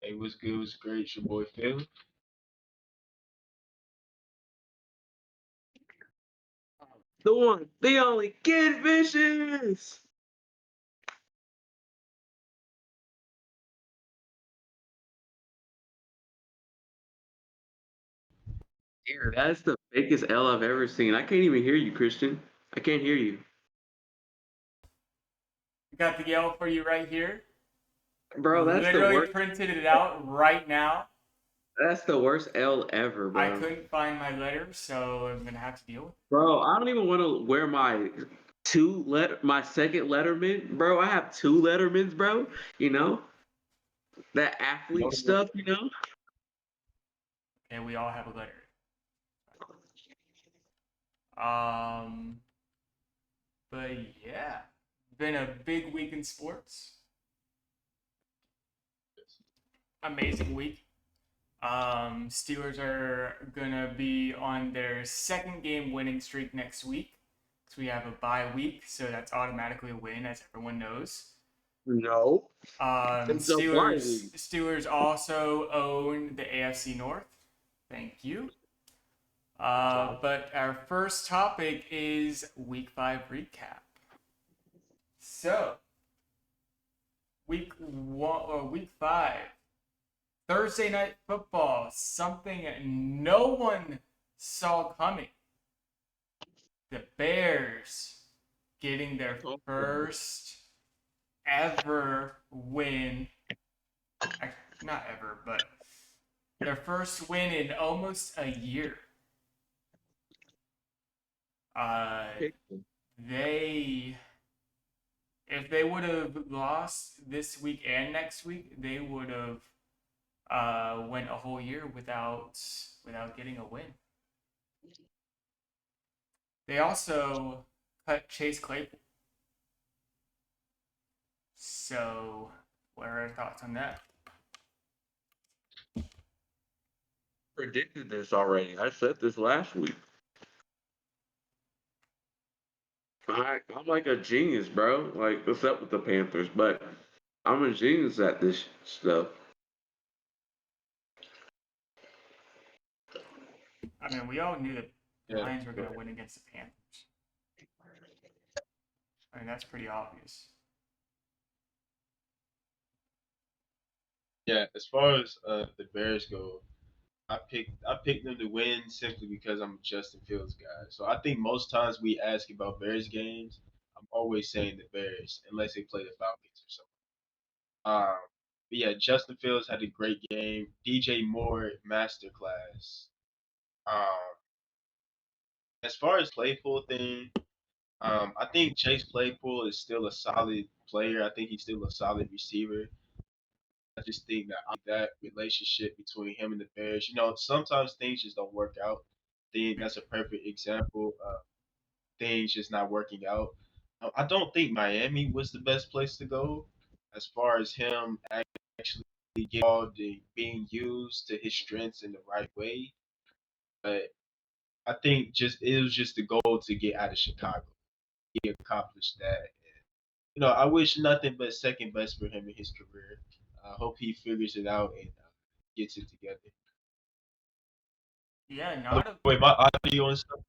Hey, what's good? What's great? It's your boy Phil. The one, the only Kid Vicious. Dude, that's the biggest L I've ever seen. I can't even hear you, Christian. I can't hear you. Got the yell for you right here. Bro, that's the Literally worst. printed it out right now. That's the worst L ever, I bro. couldn't find my letter, so I'm gonna have to deal with it. Bro, I don't even want to wear my second Letterman, bro. I have two Lettermans, bro. You know that athlete No, stuff. You know. Okay, we all have a letter. Um, but yeah, been a big week in sports. Amazing week. Steelers are gonna be on their second game winning streak next week. So we have a bye week, so that's automatically a win, as everyone knows. No. It's a bye Steelers also own the AFC North. Thank you. But our first topic is Week 5 recap. So, Week 5, Thursday night football, something no one saw coming. The Bears getting their first ever win. Not ever, but their first win in almost a year. They, if they would have lost this week and next week, they would have went a whole year without getting a win. They also cut Chase Claypool. So, what are our thoughts on that? Predicted this already. I said this last week. I'm like a genius, bro. Like, what's up with the Panthers? But I'm a genius at this stuff. I mean, we all knew that the yeah, Lions were go going to ahead. win against the Panthers. I mean, that's pretty obvious. Yeah, as far as the Bears go, I picked them to win simply because I'm a Justin Fields guy. So I think most times we ask about Bears games, I'm always saying the Bears, unless they play the Falcons or something. But yeah, Justin Fields had a great game. DJ Moore masterclass. Um, as far as Claypool thing, I think Chase Claypool is still a solid player. I think he's still a solid receiver. I just think that relationship between him and the Bears, sometimes things just don't work out. I think that's a perfect example of things just not working out. I don't think Miami was the best place to go as far as him actually getting involved and being used to his strengths in the right way. But I think just it was just the goal to get out of Chicago. He accomplished that. I wish nothing but second best for him in his career. I hope he figures it out and gets it together. Yeah, Oh, not a. wait, my audio and stuff.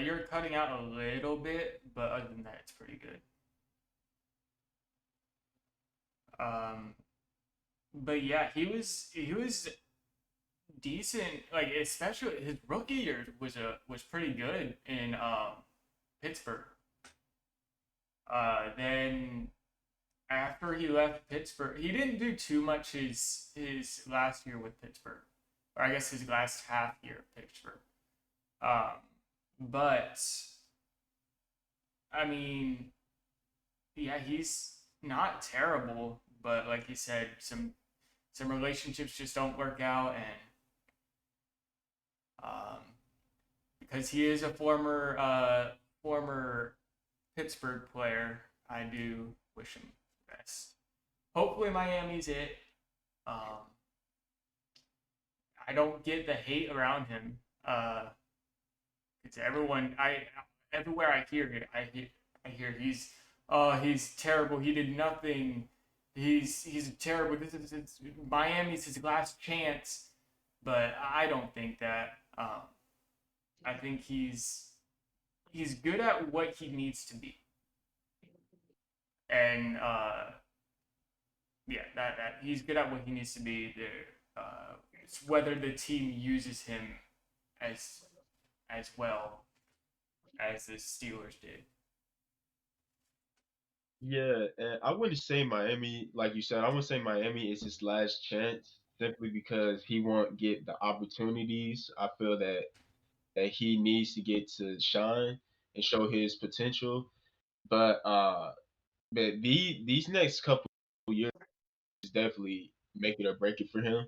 You're cutting out a little bit, but other than that, it's pretty good. Um, but yeah, he was decent. Like especially his rookie year was pretty good in Pittsburgh. Then after he left Pittsburgh, he didn't do too much his last year with Pittsburgh, or I guess his last half year of Pittsburgh. Um, but I mean, yeah, he's not terrible, but like you said, some relationships just don't work out, and um, because he is a former Pittsburgh player, I do wish him the best. Hopefully, Miami's it. Um, I don't get the hate around him. It's everyone. I everywhere I hear it, I hear he's terrible. He did nothing. He's terrible. This is Miami's his last chance, but I don't think that. I think he's good at what he needs to be, and yeah, that he's good at what he needs to be. It's whether the team uses him as as well as the Steelers did. Yeah, and I wouldn't say Miami, like you said, I wouldn't say Miami is his last chance simply because he won't get the opportunities. I feel that he needs to get to shine and show his potential. But these next couple years is definitely make it or break it for him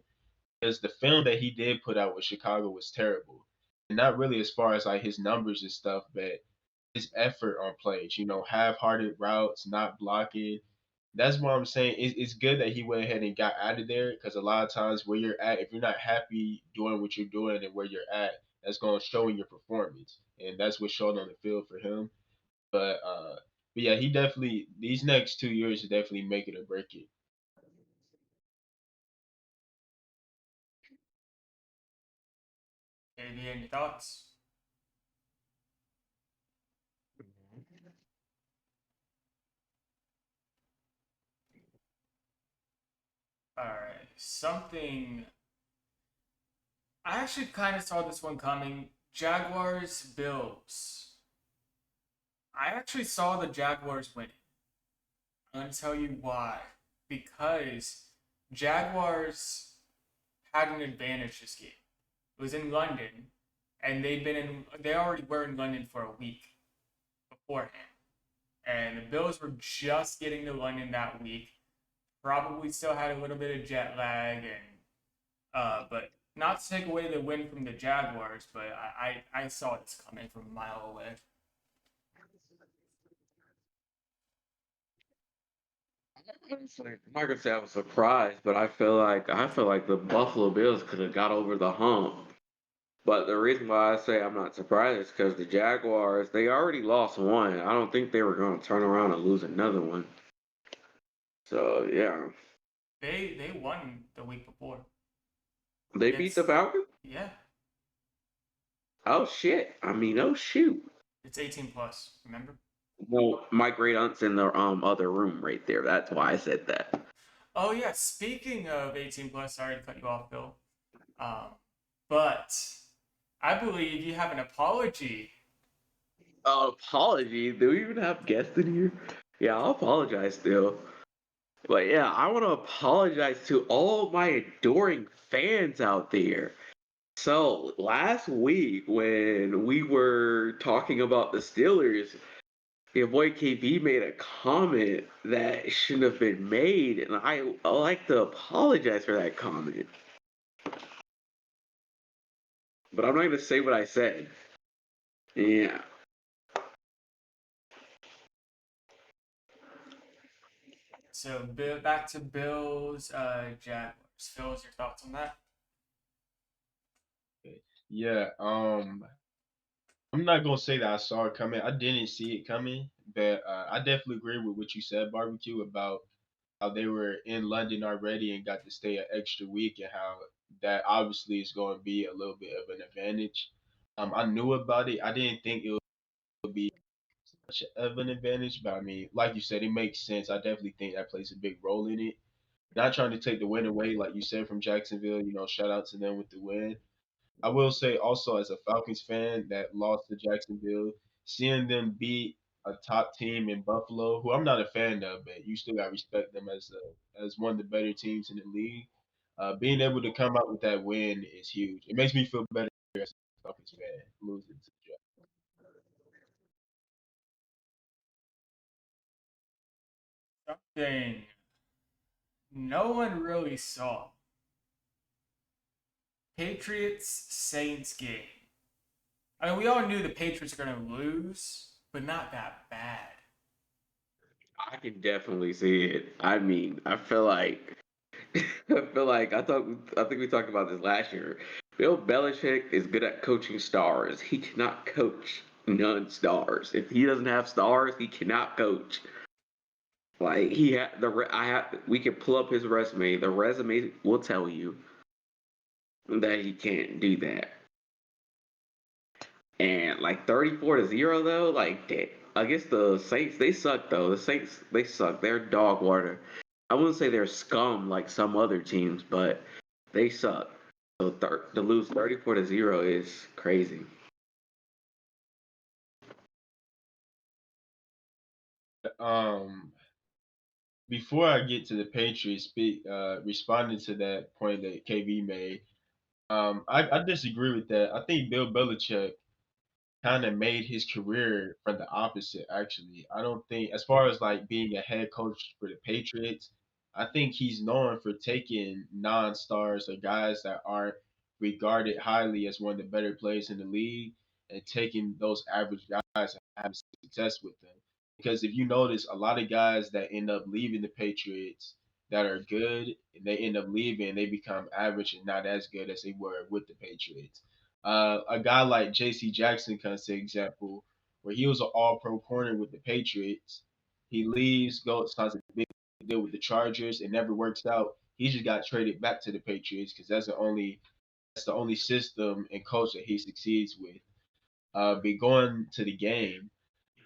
because the film that he did put out with Chicago was terrible. And not really as far as like his numbers and stuff, but his effort on plays, half-hearted routes, not blocking. That's why I'm saying it's good that he went ahead and got out of there because a lot of times where you're at, if you're not happy doing what you're doing and where you're at, that's going to show in your performance, and that's what showed on the field for him. But yeah, he definitely these next 2 years is definitely make it or break it. Any thoughts? All right, something I actually kind of saw this one coming. Jaguars Bills. I actually saw the Jaguars winning. I'm gonna tell you why. Because Jaguars had an advantage this game. It was in London, and they already were in London for a week beforehand. And the Bills were just getting to London that week. Probably still had a little bit of jet lag, and but not to take away the win from the Jaguars, but I saw this coming from a mile away. Honestly, I'm not gonna say I was surprised, but I feel like the Buffalo Bills could have got over the hump. But the reason why I say I'm not surprised is because the Jaguars, they already lost one. I don't think they were going to turn around and lose another one. So yeah, They won the week before they beat the against Falcons. yeah. Oh shit! I mean, oh shoot! It's 18 plus. Remember? Well, my great aunt's in the other room right there. That's why I said that. Oh yeah. Speaking of 18 plus, sorry to cut you off, Bill. Um, but I believe you have an apology. Apology. Do we even have guests in here? Yeah, I'll apologize still. But yeah, I want to apologize to all my adoring fans out there. So last week when we were talking about the Steelers, your boy KB made a comment that shouldn't have been made, and I like to apologize for that comment. But I'm not gonna say what I said. Yeah. So back to Bills, Jaguars. Phil's your thoughts on that? Yeah, I'm not gonna say that I saw it coming. I didn't see it coming, but I definitely agree with what you said, barbecue, about how they were in London already and got to stay an extra week, and how that obviously is going to be a little bit of an advantage. I knew about it. I didn't think it would be much of an advantage, but I mean, like you said, it makes sense. I definitely think that plays a big role in it. Not trying to take the win away, like you said, from Jacksonville. Shout out to them with the win. I will say also as a Falcons fan that lost to Jacksonville, seeing them beat a top team in Buffalo, who I'm not a fan of, but you still got to respect them as one of the better teams in the league. Being able to come out with that win is huge. It makes me feel better as a Falcons fan losing to the Something no one really saw. Patriots Saints game. I mean, we all knew the Patriots are going to lose, but not that bad. I can definitely see it. I mean, I feel like I think we talked about this last year. Bill Belichick is good at coaching stars. He cannot coach non-stars. If he doesn't have stars, he cannot coach. Like he had I have we can pull up his resume. The resume will tell you that he can't do that. And like 34-0 though, like I guess the Saints they suck though. The Saints they suck. They're dog water. I wouldn't say they're scum like some other teams, but they suck. So to lose 34-0 is crazy. Before I get to the Patriots, responding to that point that KB made, I disagree with that. I think Bill Belichick kind of made his career from the opposite, actually. I don't think, as far as like being a head coach for the Patriots, I think he's known for taking non stars or guys that aren't regarded highly as one of the better players in the league and taking those average guys and having success with them. Because if you notice, a lot of guys that end up leaving the Patriots that are good, and they end up leaving and they become average and not as good as they were with the Patriots. A guy like J.C. Jackson comes to example, where he was an All-Pro corner with the Patriots. He leaves, goes signs a big deal with the Chargers. It never works out. He just got traded back to the Patriots because that's the only system and coach that he succeeds with. But going to the game,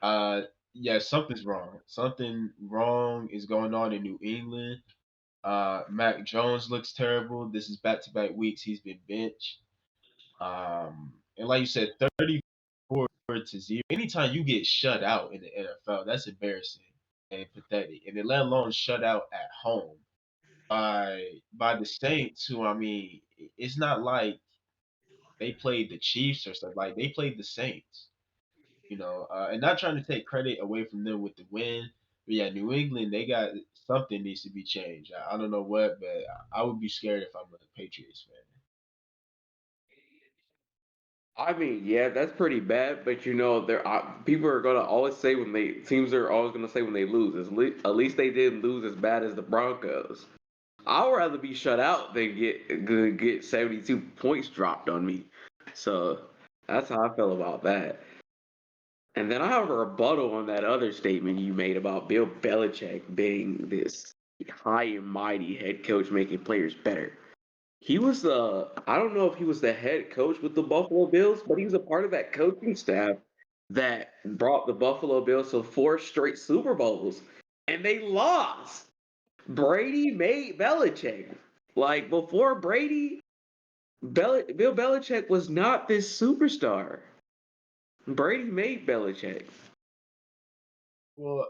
uh, yeah, something's wrong. Something wrong is going on in New England. Mac Jones looks terrible. This is back-to-back weeks he's been benched. And like you said, 34-0. Anytime you get shut out in the NFL, that's embarrassing and pathetic. And then let alone shut out at home by the Saints, who I mean, it's not like they played the Chiefs or stuff. Like they played the Saints, and not trying to take credit away from them with the win. But yeah, New England, they got something needs to be changed. I don't know what, but I would be scared if I'm a Patriots fan. I mean, yeah, that's pretty bad, but there people are gonna always say when they teams are always gonna say when they lose, at least they didn't lose as bad as the Broncos. I would rather be shut out than get 72 points dropped on me. So that's how I feel about that. And then I have a rebuttal on that other statement you made about Bill Belichick being this high and mighty head coach making players better. He was I don't know if he was the head coach with the Buffalo Bills, but he was a part of that coaching staff that brought the Buffalo Bills to four straight Super Bowls, and they lost. Brady made Belichick. Like before Brady, Bill Belichick was not this superstar. Brady made Belichick. Well,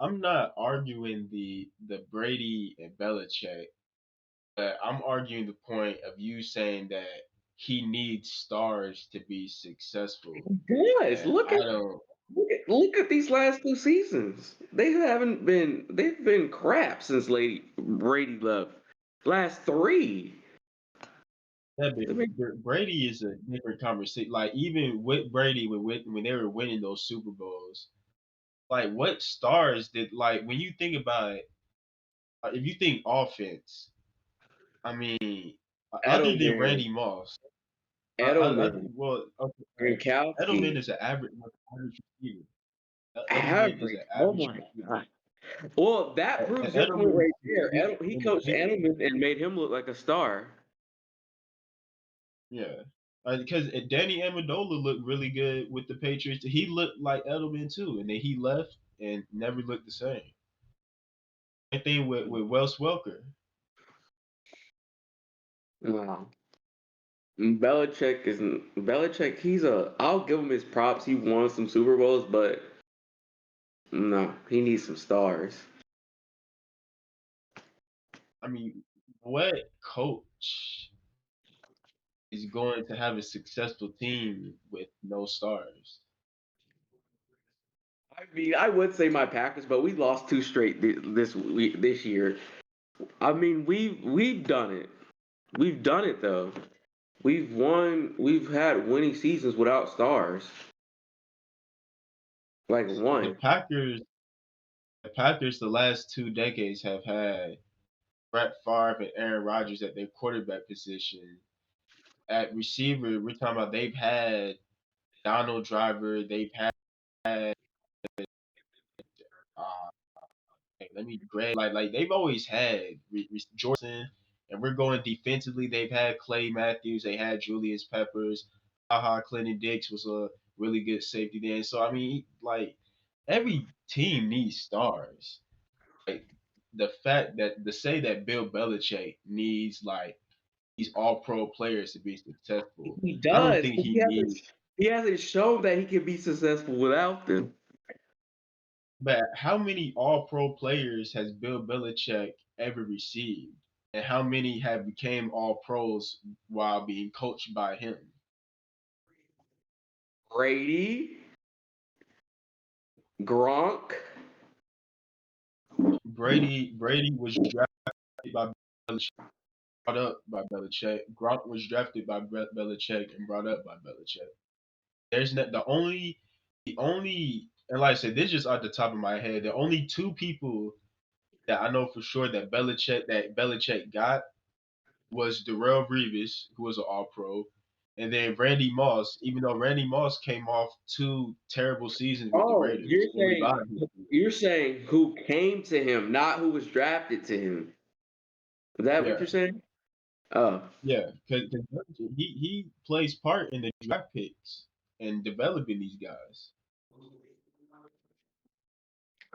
I'm not arguing the Brady and Belichick. I'm arguing the point of you saying that he needs stars to be successful, Guys, and I don't. look at these last two seasons. They've been crap since Lady Brady left. Last three. Yeah, I mean, but Brady is a different conversation. Like even with Brady, when they were winning those Super Bowls, like what stars did like when you think about it, if you think offense, I mean, other than Edelman, Randy Moss, Edelman, well, okay, Edelman Gronkowski, is an average receiver. Edelman is average. an Oh average my receiver. god. Well, that proves your point Edelman right there. succeeded He in the coached Patriots. Edelman and made him look like a star. Yeah. Because Danny Amendola looked really good with the Patriots. He looked like Edelman too, and then he left and never looked the same. Same thing with Wes Welker. Wow. Belichick. I'll give him his props. He won some Super Bowls, but no, he needs some stars. I mean, what coach is going to have a successful team with no stars? I mean, I would say my Packers, but we lost two straight this year. I mean, we've done it. We've done it though. We've won. We've had winning seasons without stars. Like The one. Packers, the last 2 decades have had Brett Favre and Aaron Rodgers at their quarterback position. At receiver, we're talking about they've had Donald Driver, they've had uh, let me grab like they've always had Jordan, and we're going defensively. They've had Clay Matthews, they had Julius Peppers, Clinton Dix was a really good safety then. So I mean, like every team needs stars. Like the fact that to say that Bill Belichick needs like these all pro players to be successful, He I don't does. think But he needs. he hasn't shown that he can be successful without them. But how many all pro players has Bill Belichick ever received? And how many have became all pros while being coached by him? Brady, Gronk. Brady was drafted by Belichick, brought up by Belichick. Gronk was drafted by Belichick and brought up by Belichick. There's not the only and like I said, this is just off the top of my head. The only two people that I know for sure that Belichick got was Darrell Revis, who was an All Pro, and then Randy Moss. Even though Randy Moss came off 2 terrible seasons with the Oh, Raiders, and revived his team. you're saying who came to him, not who was drafted to him. Is that what Yeah, you're saying? Oh, yeah, because he plays part in the draft picks and developing these guys.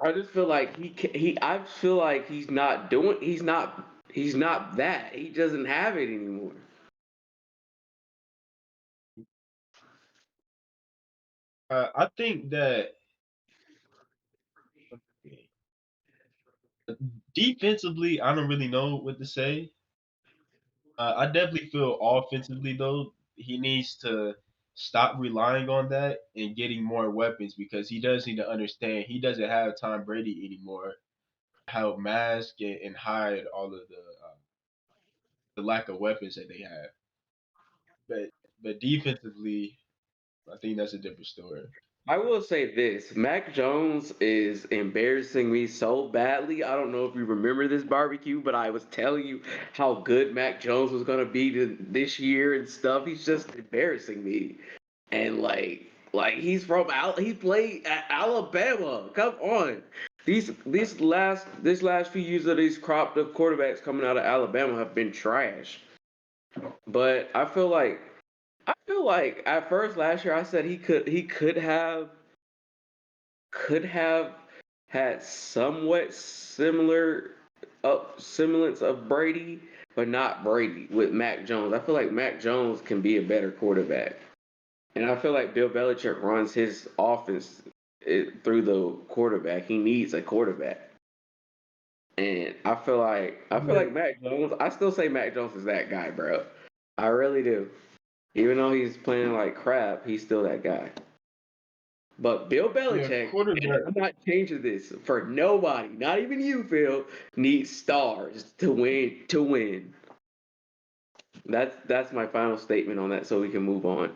I just feel like he. I feel like he's not doing. He's not that. He doesn't have it anymore. I think that defensively, I don't really know what to say. I definitely feel offensively though he needs to stop relying on that and getting more weapons because he does need to understand he doesn't have Tom Brady anymore. Help mask and hide all of the lack of weapons that they have. But defensively, I think that's a different story. I will say this: Mac Jones is embarrassing me so badly. I don't know if you remember this barbecue, but I was telling you how good Mac Jones was gonna be this year and stuff. He's just embarrassing me, and he's he played at Alabama. Come on, this last few years of these cropped up quarterbacks coming out of Alabama have been trash. But I feel like at first last year I said he could have had somewhat similar semblance of Brady, but not Brady with Mac Jones. I feel like Mac Jones can be a better quarterback, and I feel like Bill Belichick runs his offense through the quarterback. He needs a quarterback, and I feel like Mac Jones. I still say Mac Jones is that guy, bro. I really do. Even though he's playing like crap, he's still that guy. But Bill Yeah, Belichick, and quarterback. I'm not changing this for nobody, not even you, Phil, needs stars to win. To win. That's my final statement on that, so we can move on.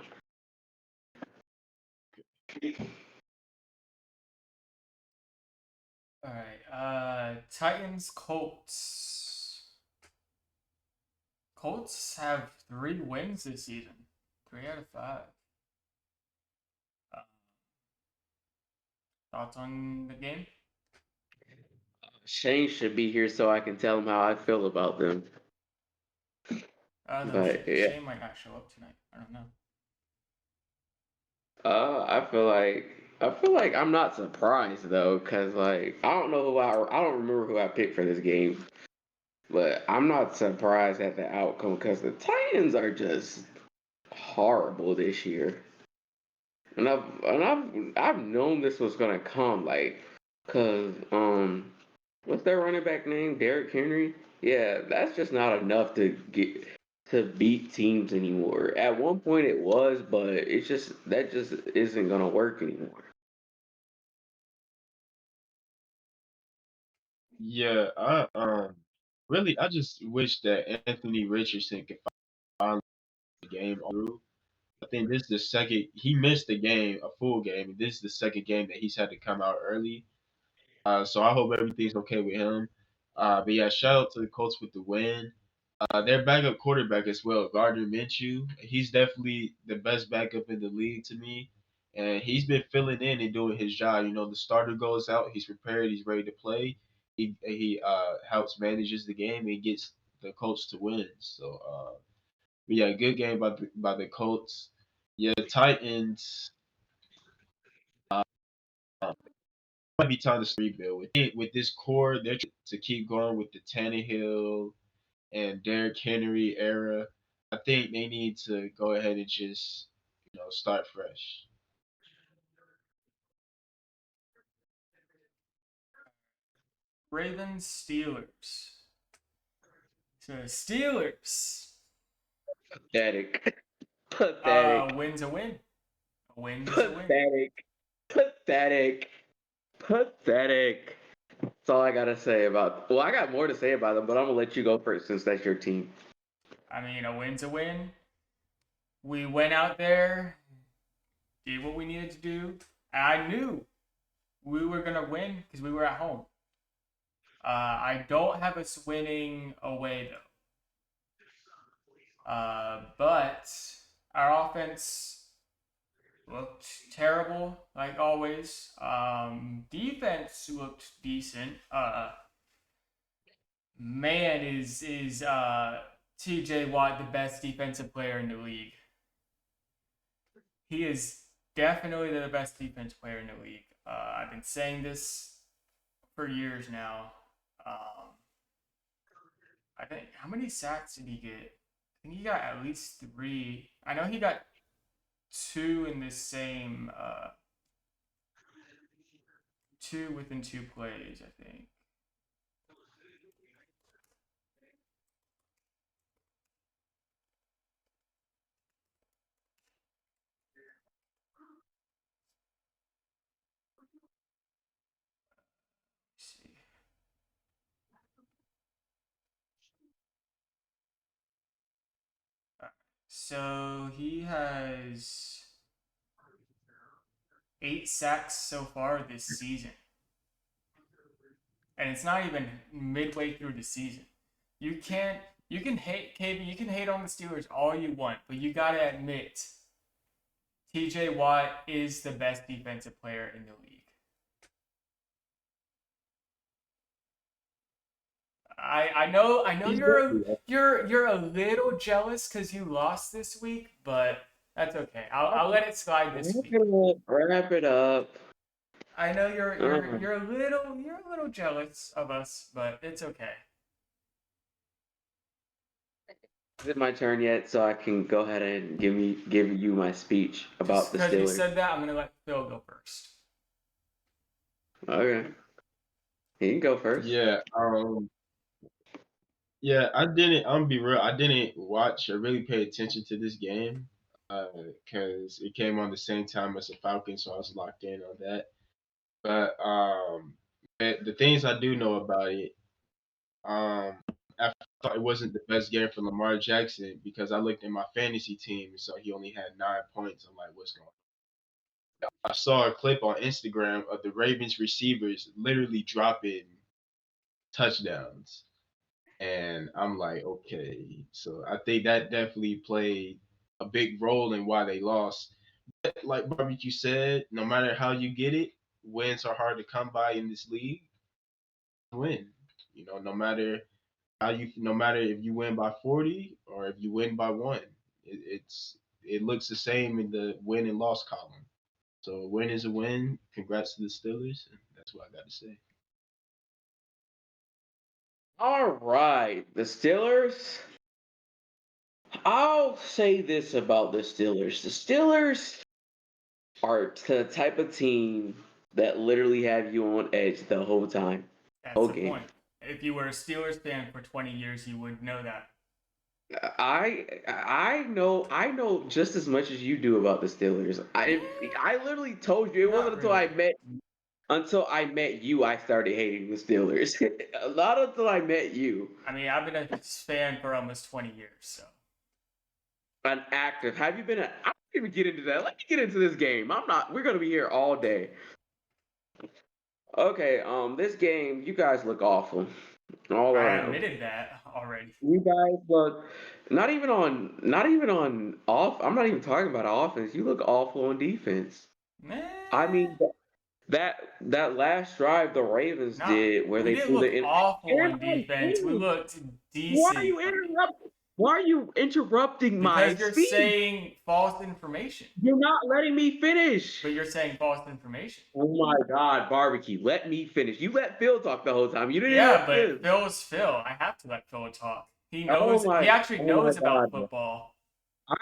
All right. Titans, Colts. Colts have 3 wins this season. 3 out of 5. Uh, Thoughts on the game? Shane should be here so I can tell him how I feel about them. No, But yeah, Shane might not show up tonight. I don't know. I feel like I'm not surprised though, cause like I don't remember who I picked for this game, but I'm not surprised at the outcome because the Titans are just horrible this year, and I've known this was gonna come, like, cause what's their running back name? Derrick Henry. Yeah, that's just not enough to beat teams anymore. At one point it was, but it's just that just isn't gonna work anymore. Yeah, I really I just wish that Anthony Richardson could finally get the game through. I think this is the second he missed the game, a full game, and this is the second game that he's had to come out early. So I hope everything's okay with him. But yeah, shout out to the Colts with the win. Their backup quarterback as well, Gardner Minshew. He's definitely the best backup in the league to me, and he's been filling in and doing his job. You know, the starter goes out, he's prepared, he's ready to play. He helps manages the game and gets the Colts to win. So but yeah, good game by the Colts. Yeah, the Titans. Uh, might be time to rebuild with this core. They're to keep going with the Tannehill and Derrick Henry era. I think they need to go ahead and just start fresh. Ravens Steelers. So Steelers. Pathetic. Pathetic. Win's a win. A win is a win. Pathetic. Pathetic. Pathetic. That's all I gotta say about. Well, I got more to say about them, but I'm gonna let you go first since that's your team. I mean, a win's a win. We went out there, did what we needed to do. And I knew we were gonna win because we were at home. I don't have us winning away though. But our offense looked terrible, like always. Defense looked decent. Man, is T.J. Watt the best defensive player in the league? He is definitely the best defense player in the league. I've been saying this for years now. Um, I think how many sacks did he get? I think he got at least three. I know he got two in the same two within two plays, I think. Let's see. So he has 8 sacks so far this season. And it's not even midway through the season. You can hate KB, you can hate on the Steelers all you want, but you gotta admit TJ Watt is the best defensive player in the league. I know He's definitely you're a little jealous because you lost this week, but that's okay. I'll let it slide this week. wrap it up. I know Uh, you're a little jealous of us, but it's okay. is it my turn yet? So I can go ahead and give you my speech Just about the because you Steelers. said that, I'm gonna let Phil go first. Okay, he can go first. Yeah, I didn't. I'm gonna be real. I didn't watch or really pay attention to this game because it came on the same time as the Falcons, so I was locked in on that. But the things I do know about it, um, I thought it wasn't the best game for Lamar Jackson because I looked at my fantasy team, so he only had 9 points. I'm like, what's going on? I saw a clip on Instagram of the Ravens receivers literally dropping touchdowns. And I'm like, okay. So I think that definitely played a big role in why they lost. But like Barbecue said, no matter how you get it, wins are hard to come by in this league. Win. No matter if you win by 40 or if you win by one, it looks the same in the win and loss column. So a win is a win. Congrats to the Steelers. And that's what I got to say. All right, the Steelers. I'll say this about the Steelers. The Steelers are the type of team that literally have you on edge the whole time. That's Whole the game. point. If you were a Steelers fan for 20 years, you would know that. I know just as much as you do about the Steelers. I literally told you it Not wasn't really. until I met you I started hating the Steelers. Not until I met you. I mean, I've been a fan for almost 20 years, so. An active. Have you been I don't even get into that. Let me get into this game. We're gonna be here all day. Okay, this game, you guys look awful. All I around. admitted that already. You guys look not even on off. I'm not even talking about offense. You look awful on defense. Man, I mean that last drive the Ravens did where we they didn't threw look the awful on and I defense. We did. looked Why are decent. you interrupting? Why are you interrupting my Because you're speech? saying false information. You're not letting me finish. But you're saying false information. Oh my God, barbecue! Let me finish. You let Phil talk the whole time. You didn't Yeah, interrupt but him. Phil's Phil. I have to let Phil talk. He Oh knows. my- He actually oh knows my about God, bro. football.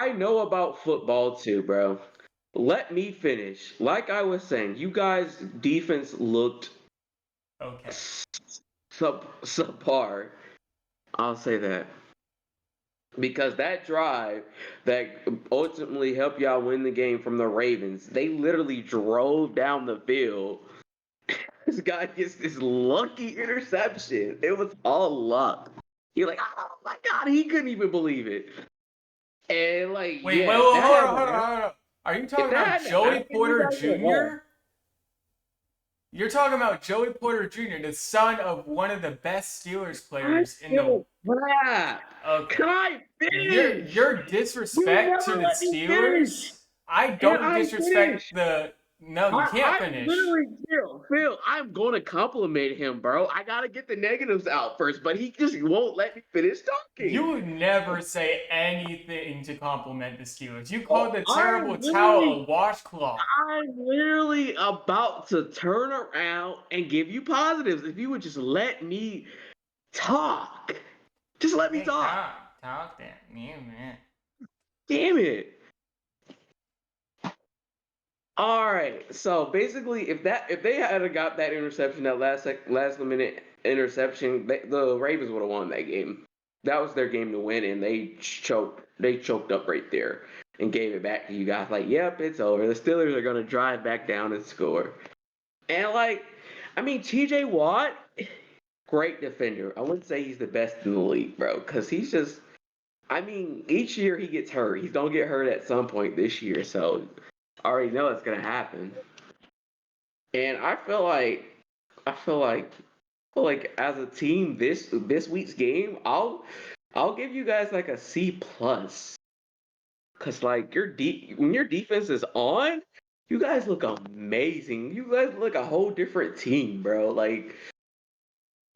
I know about football too, bro. Let me finish. Like I was saying, you guys' defense looked Okay. subpar. I'll say that. Because that drive that ultimately helped y'all win the game from the Ravens, they literally drove down the field. This guy gets this lucky interception. It was all luck. You're like, oh my God, he couldn't even believe it. And like, Wait, yeah, hold that on. Are you talking about hadn't Joey happened, you Porter guys would have Jr.? You're talking about Joey Porter Jr., the son of one of the best Steelers players in the. crap. Okay. Can I finish? Your disrespect to never the let me finish. Steelers. I Can don't I disrespect finish? the. No, you can't I finish. literally, Phil, I'm going to compliment him, bro. I got to get the negatives out first, but he just won't let me finish talking. You would never say anything to compliment the Steelers. You called the I'm terrible towel literally- a washcloth. I'm literally about to turn around and give you positives if you would just let me talk. Just let me Hey, talk. talk then. Yeah, man. Damn it. All right. So basically, if they had got that interception, that last minute interception, the Ravens would have won that game. That was their game to win, and they choked up right there and gave it back to you guys. Like, yep, it's over. The Steelers are gonna drive back down and score. And like, I mean, T.J. Watt, great defender. I wouldn't say he's the best in the league, bro, because he's just. I mean, each year he gets hurt. He's gonna get hurt at some point this year, so I already know it's gonna happen. And I feel like as a team this week's game, I'll give you guys like a C plus. Cause like when your defense is on, you guys look amazing. You guys look a whole different team, bro. Like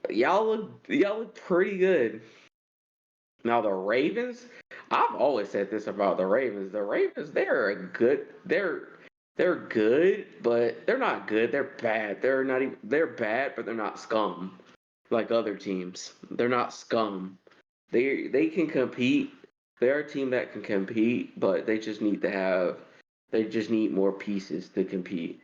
y'all look pretty good. Now the Ravens, I've always said this about the Ravens. The Ravens, they're good, but they're not good. They're bad. They're bad, but they're not scum like other teams. They're not scum. They can compete. They're a team that can compete, but they just need more pieces to compete.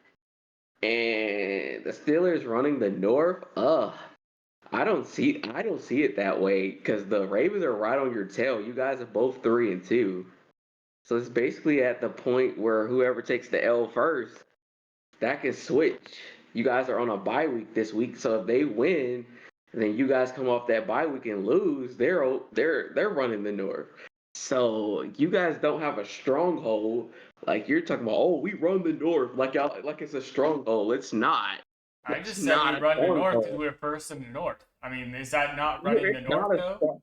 And the Steelers running the North, I don't see it that way because the Ravens are right on your tail. You guys are both 3-2. So it's basically at the point where whoever takes the L first, that can switch. You guys are on a bye week this week, so if they win, then you guys come off that bye week and lose, they're running the North. So you guys don't have a stronghold like you're talking about. Oh, we run the North like y'all like it's a stronghold. It's not. I It's just said not we a run the North stronghold. because we're first in the North. I mean, is that not running the It's North not though?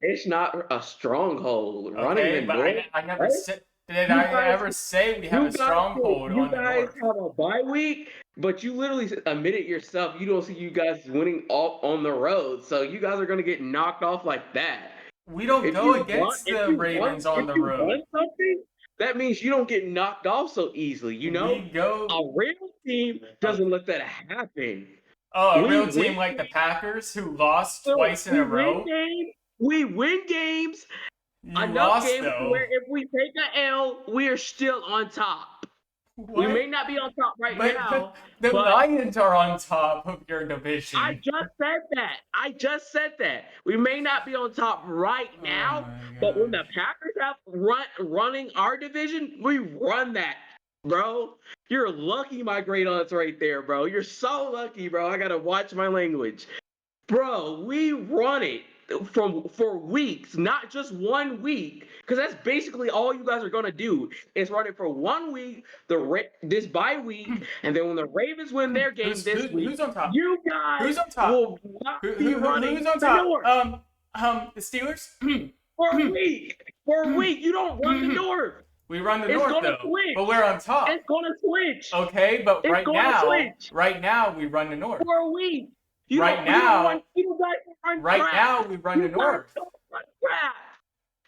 it's not a stronghold. Running Okay, the but North. I never Right? said. Did You I guys, ever say we have you a guys, stronghold you on the guys North? have a bye week, but you literally admitted yourself you don't see you guys winning off on the road. So you guys are gonna get knocked off like that. We don't If go you want, against the Ravens on if the you road. want something, That means you don't get knocked off so easily, you know? We go. A real team doesn't let that happen. Oh, a We real team win like the Packers who lost games, twice in a row. we win games, You enough lost games though. where if we take an L, we are still on top. We What? may not be on top right now, the but Lions are on top of your division. I just said that. We may not be on top right Oh now, my but when gosh. the Packers have running our division, we run that, bro. You're lucky, my great aunts, right there, bro. You're so lucky, bro. I gotta watch my language, bro. We run it for weeks, not just 1 week, because that's basically all you guys are gonna do is run it for 1 week, this bye week, and then when the Ravens win their game this week, Who's on top? you guys Who's on top? will not be running Who's on the top? North The Steelers. for a week. For a week, you don't run the North. We run the It's North gonna though, switch. but we're on top. It's gonna switch Okay, but It's gonna switch. right now we run the North. for a week. You Right don't, now- you guys don't run Right crap. now we run the You guys North. don't run crap.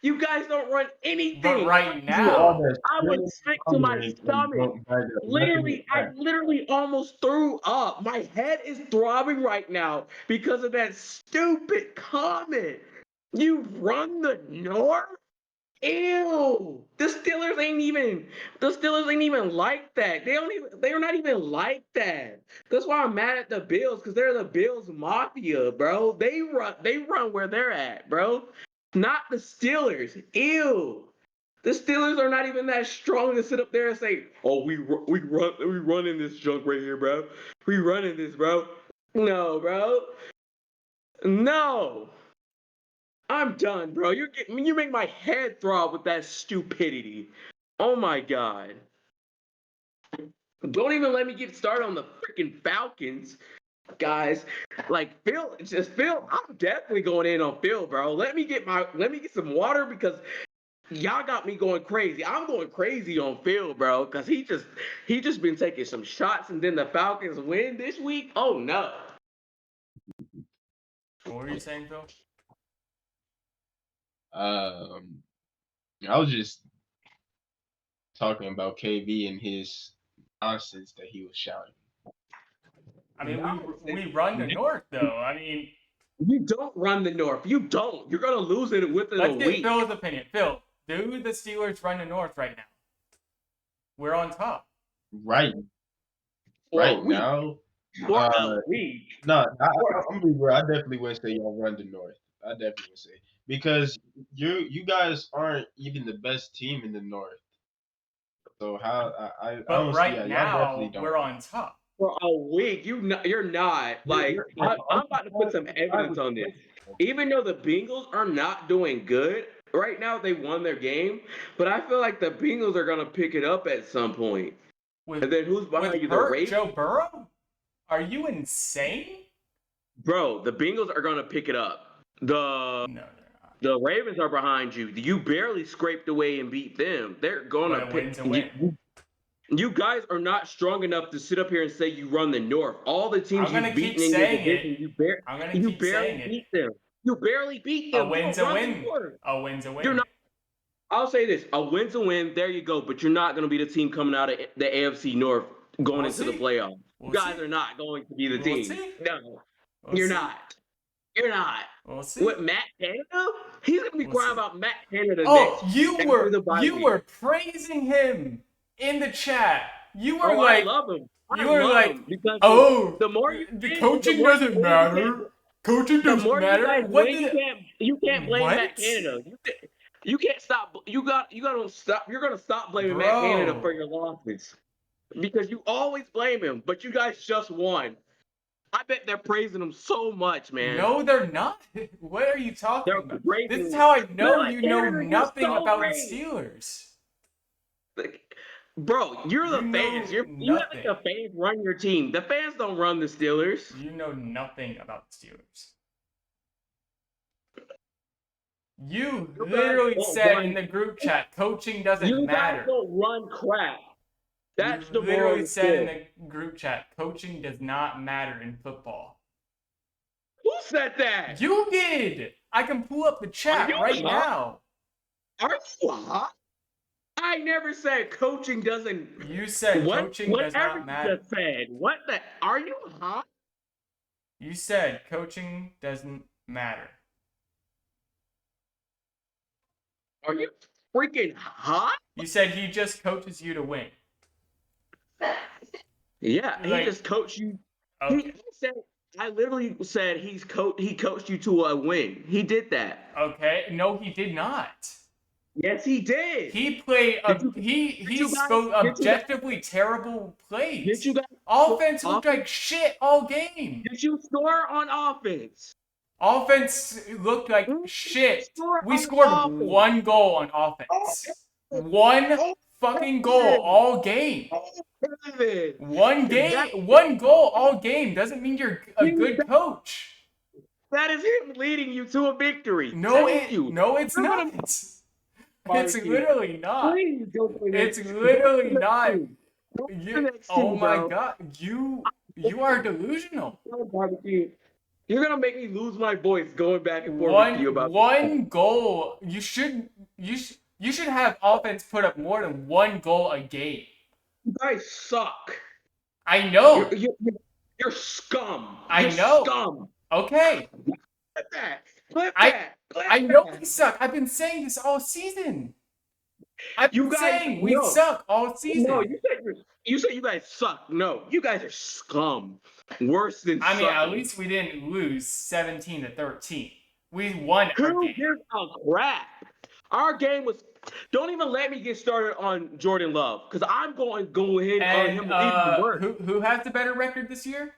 You guys don't run anything. But right All now, that I would shit sick to my and stomach. don't back up Literally, I nothing. literally almost threw up. My head is throbbing right now because of that stupid comment. You run the North? Ew. The Steelers ain't even like that. They're not even like that. That's why I'm mad at the Bills, because they're the Bills Mafia, bro. They run where they're at, bro. Not the Steelers. Ew. The Steelers are not even that strong to sit up there and say, "Oh, we running this junk right here, bro. We running this, bro." No, bro. No. I'm done, bro. You make my head throb with that stupidity. Oh my god. Don't even let me get started on the freaking Falcons, guys. Like Phil, I'm definitely going in on Phil, bro. Let me get some water because y'all got me going crazy. I'm going crazy on Phil, bro, because he just been taking some shots, and then the Falcons win this week. Oh no. what were you saying, Phil? I was just talking about KB and his nonsense that he was shouting. I mean, we run the North though. I mean, You don't run the North. You don't. You're gonna lose it within a let's get week. Phil's opinion. Phil, do the Steelers run the North right now? We're on top. Right For a right week. now. For a week. No, I'm gonna be real. I definitely wouldn't say y'all run the North. I definitely would say because you guys aren't even the best team in the North. So how I But don't see right how y'all now definitely don't. we're on top. For a week, you're not. Like, I'm about to put some evidence on this. Even though the Bengals are not doing good right now, they won their game, but I feel like the Bengals are gonna pick it up at some point. With And then who's behind with you? The hurt Ravens, Joe Burrow? Are you insane? bro. The Bengals are gonna pick it up. No, they're not. The Ravens are behind you. You barely scraped away and beat them. They're gonna But a pick. win's a win. You guys are not strong enough to sit up here and say you run the North. All the teams I'm gonna you've keep beaten in your saying division, it. I'm gonna keep barely saying it. beat them. You barely beat A them. You win's don't a run the win. North. A win's a win. You're not. I'll say this: a win's a win. There you go. But you're not going to be the team coming out of the AFC North going We'll into the see. playoffs. We'll You guys see. are not going to be the We'll team. see. No, We'll you're see. not. You're not. We'll see. With Matt Canada, he's going to be We'll crying see. about Matt Canada Oh, next. you after the bye week. were praising him in the chat. You were Oh, like, I love him. you were like, because oh, the more you the win, coaching the more doesn't you win, matter. Coaching The doesn't more you matter. guys What win, did you can't blame What? Matt Canada. You can't stop. You gotta stop. You're gonna stop blaming Matt Canada Bro. for your losses because you always blame him. But you guys just won. I bet they're praising him so much, man. No, they're not. What are you talking They're about? praising This is him. how I know They're you like, know "Aaron, you're nothing so about great." the Steelers. Like, bro, you're the You fans. know You let nothing. the fans run your team. The fans don't run the Steelers. You know nothing about the Steelers. You You guys literally don't said run- in the group chat, coaching doesn't You matter. guys don't run crap. That's You the moral literally of the said in story. the group chat, coaching does not matter in football. Who said that? You did. I can pull up the chat you right hot? now. Are you hot? I never said coaching doesn't. You said coaching does Whatever not you matter. just said. What the? Are you hot? You said coaching doesn't matter. Are you freaking hot? You said he just coaches you to win. Yeah, he Like- just coached you. Okay. He said, I literally said he coached you to a win. He did that. Okay. No, he did not. Yes, he did. He played. He you guys- spoke did you guys- objectively terrible plays. Did you guys? Offense looked like shit all game. Did you score on offense? Offense looked like shit. Score We on scored offense. one goal on offense. One fucking goal all game. Kevin. One goal all game doesn't mean you're a good coach. That is him leading you to a victory. No, Thank you. it's You're not. gonna- It's literally not. Please go to the It's next- literally go to the not. next team. Go to the You, next oh team, my bro. god, you are delusional. Barbecue. You're gonna make me lose my voice going back and forth with you about One goal. You should have offense put up more than one goal a game. You guys suck. I know. You're scum. I You're know. Scum. Okay. Flip that. Flip I- that. Flip I know that. we suck. I've been saying this all season. I've You been guys- saying we no. suck all season. No, you said you guys suck. No, you guys are scum. Worse than I mean, at sucking. least we didn't lose 17-13. We won our Who game. gives a crap? Our game was. Don't even let me get started on Jordan Love, because I'm going to go ahead on And him even worse. who has the better record this year?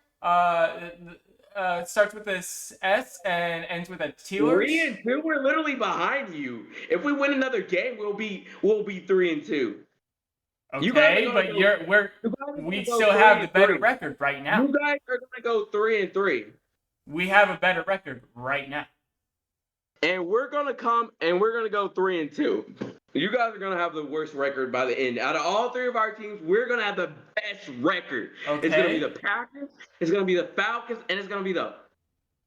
Starts with this S and ends with a Steelers. 3-2. We're literally behind you. If we win another game, we'll be 3-2. You guys Okay, are but gonna we still have the better record right now. You guys are gonna go 3-3. We have a better record right now. And we're gonna come and we're gonna go 3-2. You guys are gonna have the worst record by the end. Out of all three of our teams, we're gonna have the best record. Okay. It's gonna be the Packers, it's gonna be the Falcons, and it's gonna be the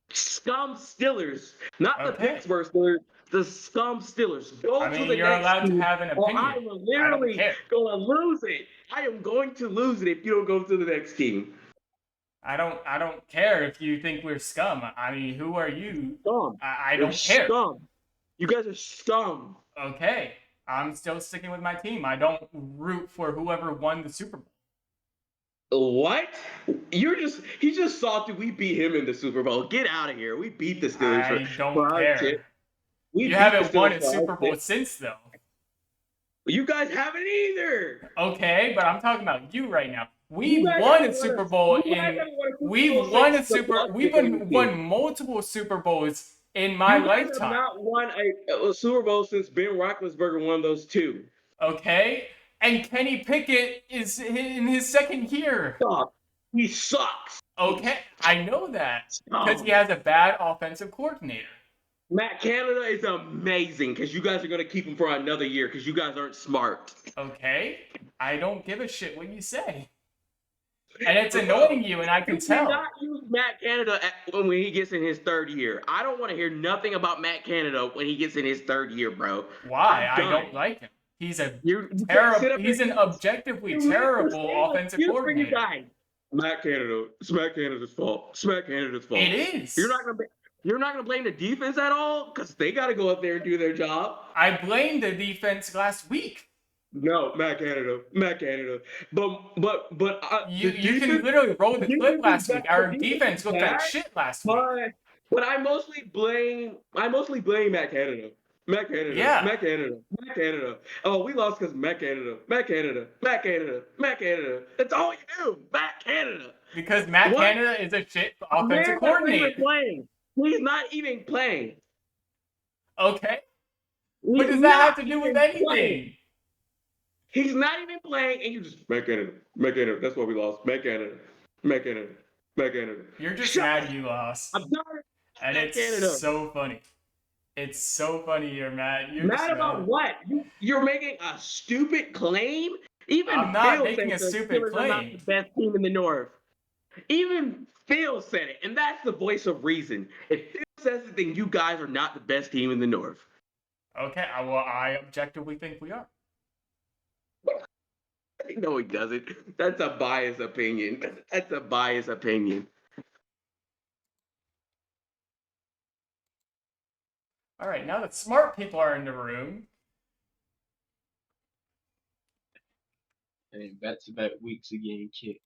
Scum Steelers. Not the Okay. Pittsburgh Steelers, the Scum Steelers. Go I to mean, the you're next allowed to team, have an or opinion. I am I don't literally care. gonna lose it. I am going to lose it if you don't go to the next team. I don't care if you think we're scum. I mean, who are you? Scum. I You're don't care. Scum. You guys are scum. Okay. I'm still sticking with my team. I don't root for whoever won the Super Bowl. What? He just salty. We beat him in the Super Bowl. Get out of here. We beat the Steelers. I for don't our care. shit. We You beat haven't the won Steelers a for our Super Bowl shit. since, though. You guys haven't either. Okay, but I'm talking about you right now. You We've guys won a haven't Super won Bowl you guys in. haven't won a Super We've Bowl won a since the Super. Bucks We've became won multiple Super Bowls in my You guys lifetime. have not won a Super Bowl since Ben Roethlisberger won those two. Okay, and Kenny Pickett is in his second year. Stop. He sucks. Okay, I know that because Stop. he has a bad offensive coordinator. Matt Canada is amazing because you guys are going to keep him for another year because you guys aren't smart. Okay, I don't give a shit what you say, and it's annoying you, and I can You tell. cannot use Matt Canada when he gets in his third year. I don't want to hear nothing about Matt Canada when he gets in his third year, bro. Why? I'm I don't done. like him. He's a You can't sit terrible. up He's here- an objectively You terrible understand? offensive You coordinator. guys. Matt Canada. It's Matt Canada's fault. It's Matt Canada's fault. It is. You're not gonna blame the defense at all because they got to go up there and do their job. I blamed the defense last week. No, Matt Canada. But You the can defense- literally roll the defense clip is last week. bad. Our The defense looked like bad. shit last week. But I mostly blame Matt Canada. Matt Canada. Yeah. Matt Canada. Oh, we lost because Matt Canada. That's all you do. Matt Canada. Because Matt What? Canada is a shit offensive Man's not even coordinator. playing. He's not even playing. Okay. What He's does that not have to do with even anything? playing. He's not even playing, and you just Matt Canada. That's why we lost. Matt Canada. You're just Shut mad you lost. I'm sorry. And Matt it's Canada. so funny. It's so funny you're mad. You're Mad just about mad. what? You're making a stupid claim? Even I'm not Phil making thinks a the stupid Steelers are not claim. the best team in the North. Even Phil said it, and that's the voice of reason. If Phil says it, then you guys are not the best team in the North. Okay, well, I objectively think we are. No, he doesn't. That's a biased opinion. That's a biased opinion. All right, now that smart people are in the room, And back-to-back weeks again, kick.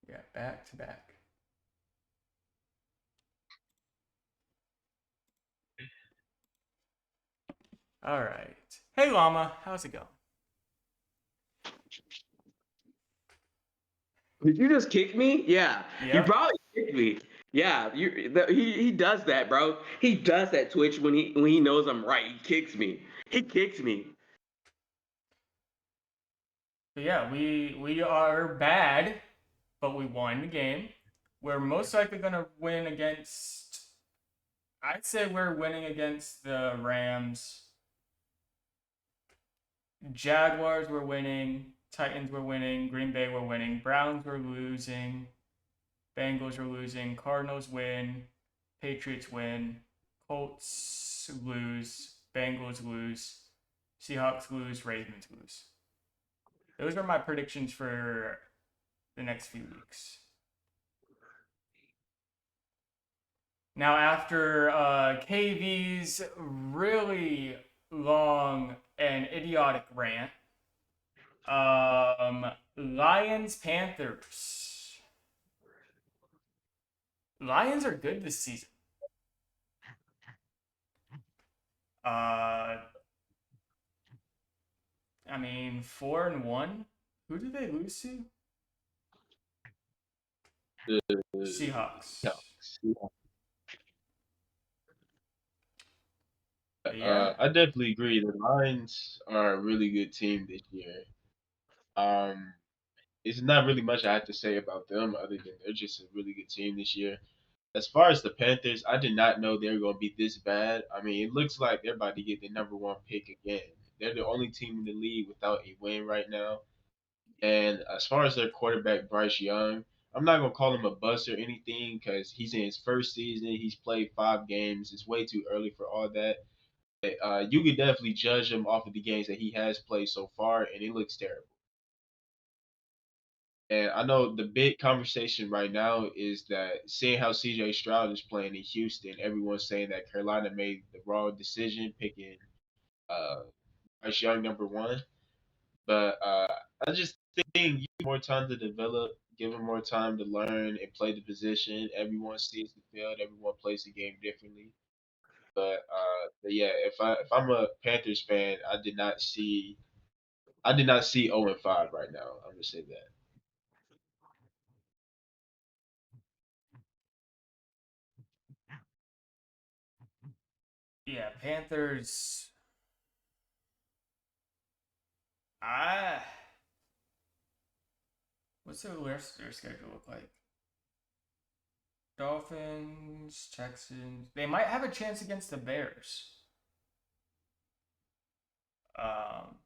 yeah, back to back. All right. Hey, Llama, how's it going? Did you just kick me? Yeah, you Yep. probably kicked me. Yeah, he does that, bro. He does that Twitch when he knows I'm right. He kicks me. He kicks me. But yeah, we are bad, but we won the game. We're most likely gonna win against. I'd say we're winning against the Rams. Jaguars were winning. Titans were winning. Green Bay were winning. Browns were losing. Bengals were losing. Cardinals win. Patriots win. Colts lose. Bengals lose. Seahawks lose. Ravens lose. Those are my predictions for the next few weeks. Now, after KV's really long and idiotic rant, Lions Panthers. Lions are good this season. I mean, 4-1. Who did they lose to? Seahawks. Yeah. I definitely agree. The Lions are a really good team this year. Um, it's not really much I have to say about them other than they're just a really good team this year. As far as the Panthers, I did not know they were going to be this bad. I mean, it looks like they're about to get the number one pick again. They're the only team in the league without a win right now. And as far as their quarterback, Bryce Young, I'm not going to call him a bust or anything because he's in his first season. He's played 5 games. It's way too early for all that. But, you could definitely judge him off of the games that he has played so far, and it looks terrible. And I know the big conversation right now is that seeing how CJ Stroud is playing in Houston, everyone's saying that Carolina made the wrong decision picking uh, Bryce Young number one. But I just think give him more time to develop, give him more time to learn and play the position. Everyone sees the field, everyone plays the game differently. But yeah, if I'm a Panthers fan, I did not see 0-5 right now. I'm gonna say that. Yeah, Panthers. I. What's the rest of their schedule look like? Dolphins, Texans. They might have a chance against the Bears. Um,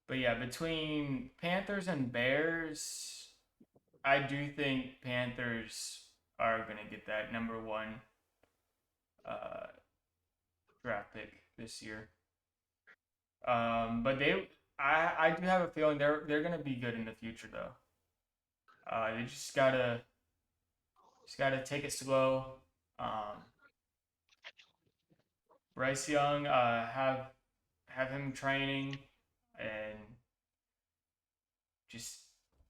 but yeah, between Panthers and Bears, I do think Panthers are gonna get that number one uh, draft pick this year. But I do have a feeling they're gonna be good in the future though. They just gotta take it slow. Um, Bryce Young, have him training and just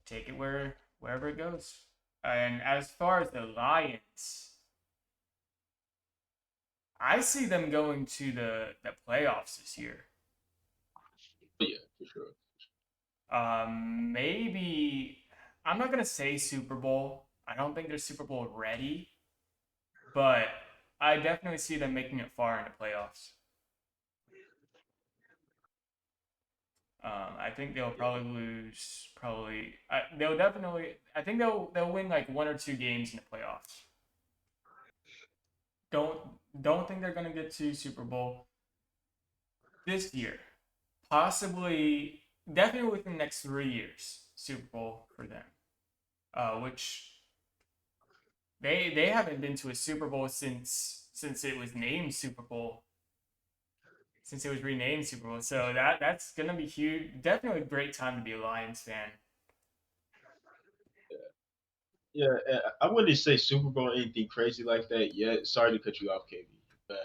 take it wherever it goes. And as far as the Lions, I see them going to the playoffs this year. But yeah, for sure. Maybe I'm not gonna say Super Bowl. I don't think they're Super Bowl ready, but I definitely see them making it far in the playoffs. I think they'll probably lose. They'll definitely. I think they'll win like 1 or 2 games in the playoffs. Don't don't think they're gonna get to Super Bowl this year. Possibly, definitely within the next 3 years, Super Bowl for them. Which they haven't been to a Super Bowl since it was named Super Bowl. since it was renamed Super Bowl. So that's gonna be huge. Definitely a great time to be a Lions fan. Yeah, I wouldn't say Super Bowl or anything crazy like that yet. Sorry to cut you off, KB, but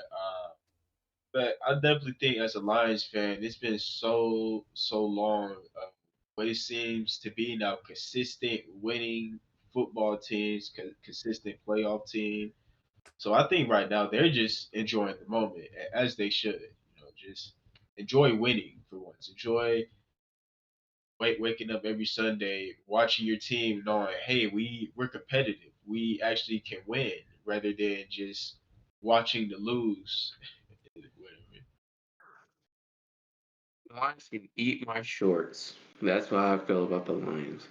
but I definitely think as a Lions fan, it's been so long. What it seems to be now, consistent winning football teams, consistent playoff team. So I think right now they're just enjoying the moment as they should. Just enjoy winning for once. Enjoy waking up every Sunday, watching your team, knowing, hey, we're competitive. We actually can win, rather than just watching the lose. Whatever. Lions can eat my shorts. That's how I feel about the Lions.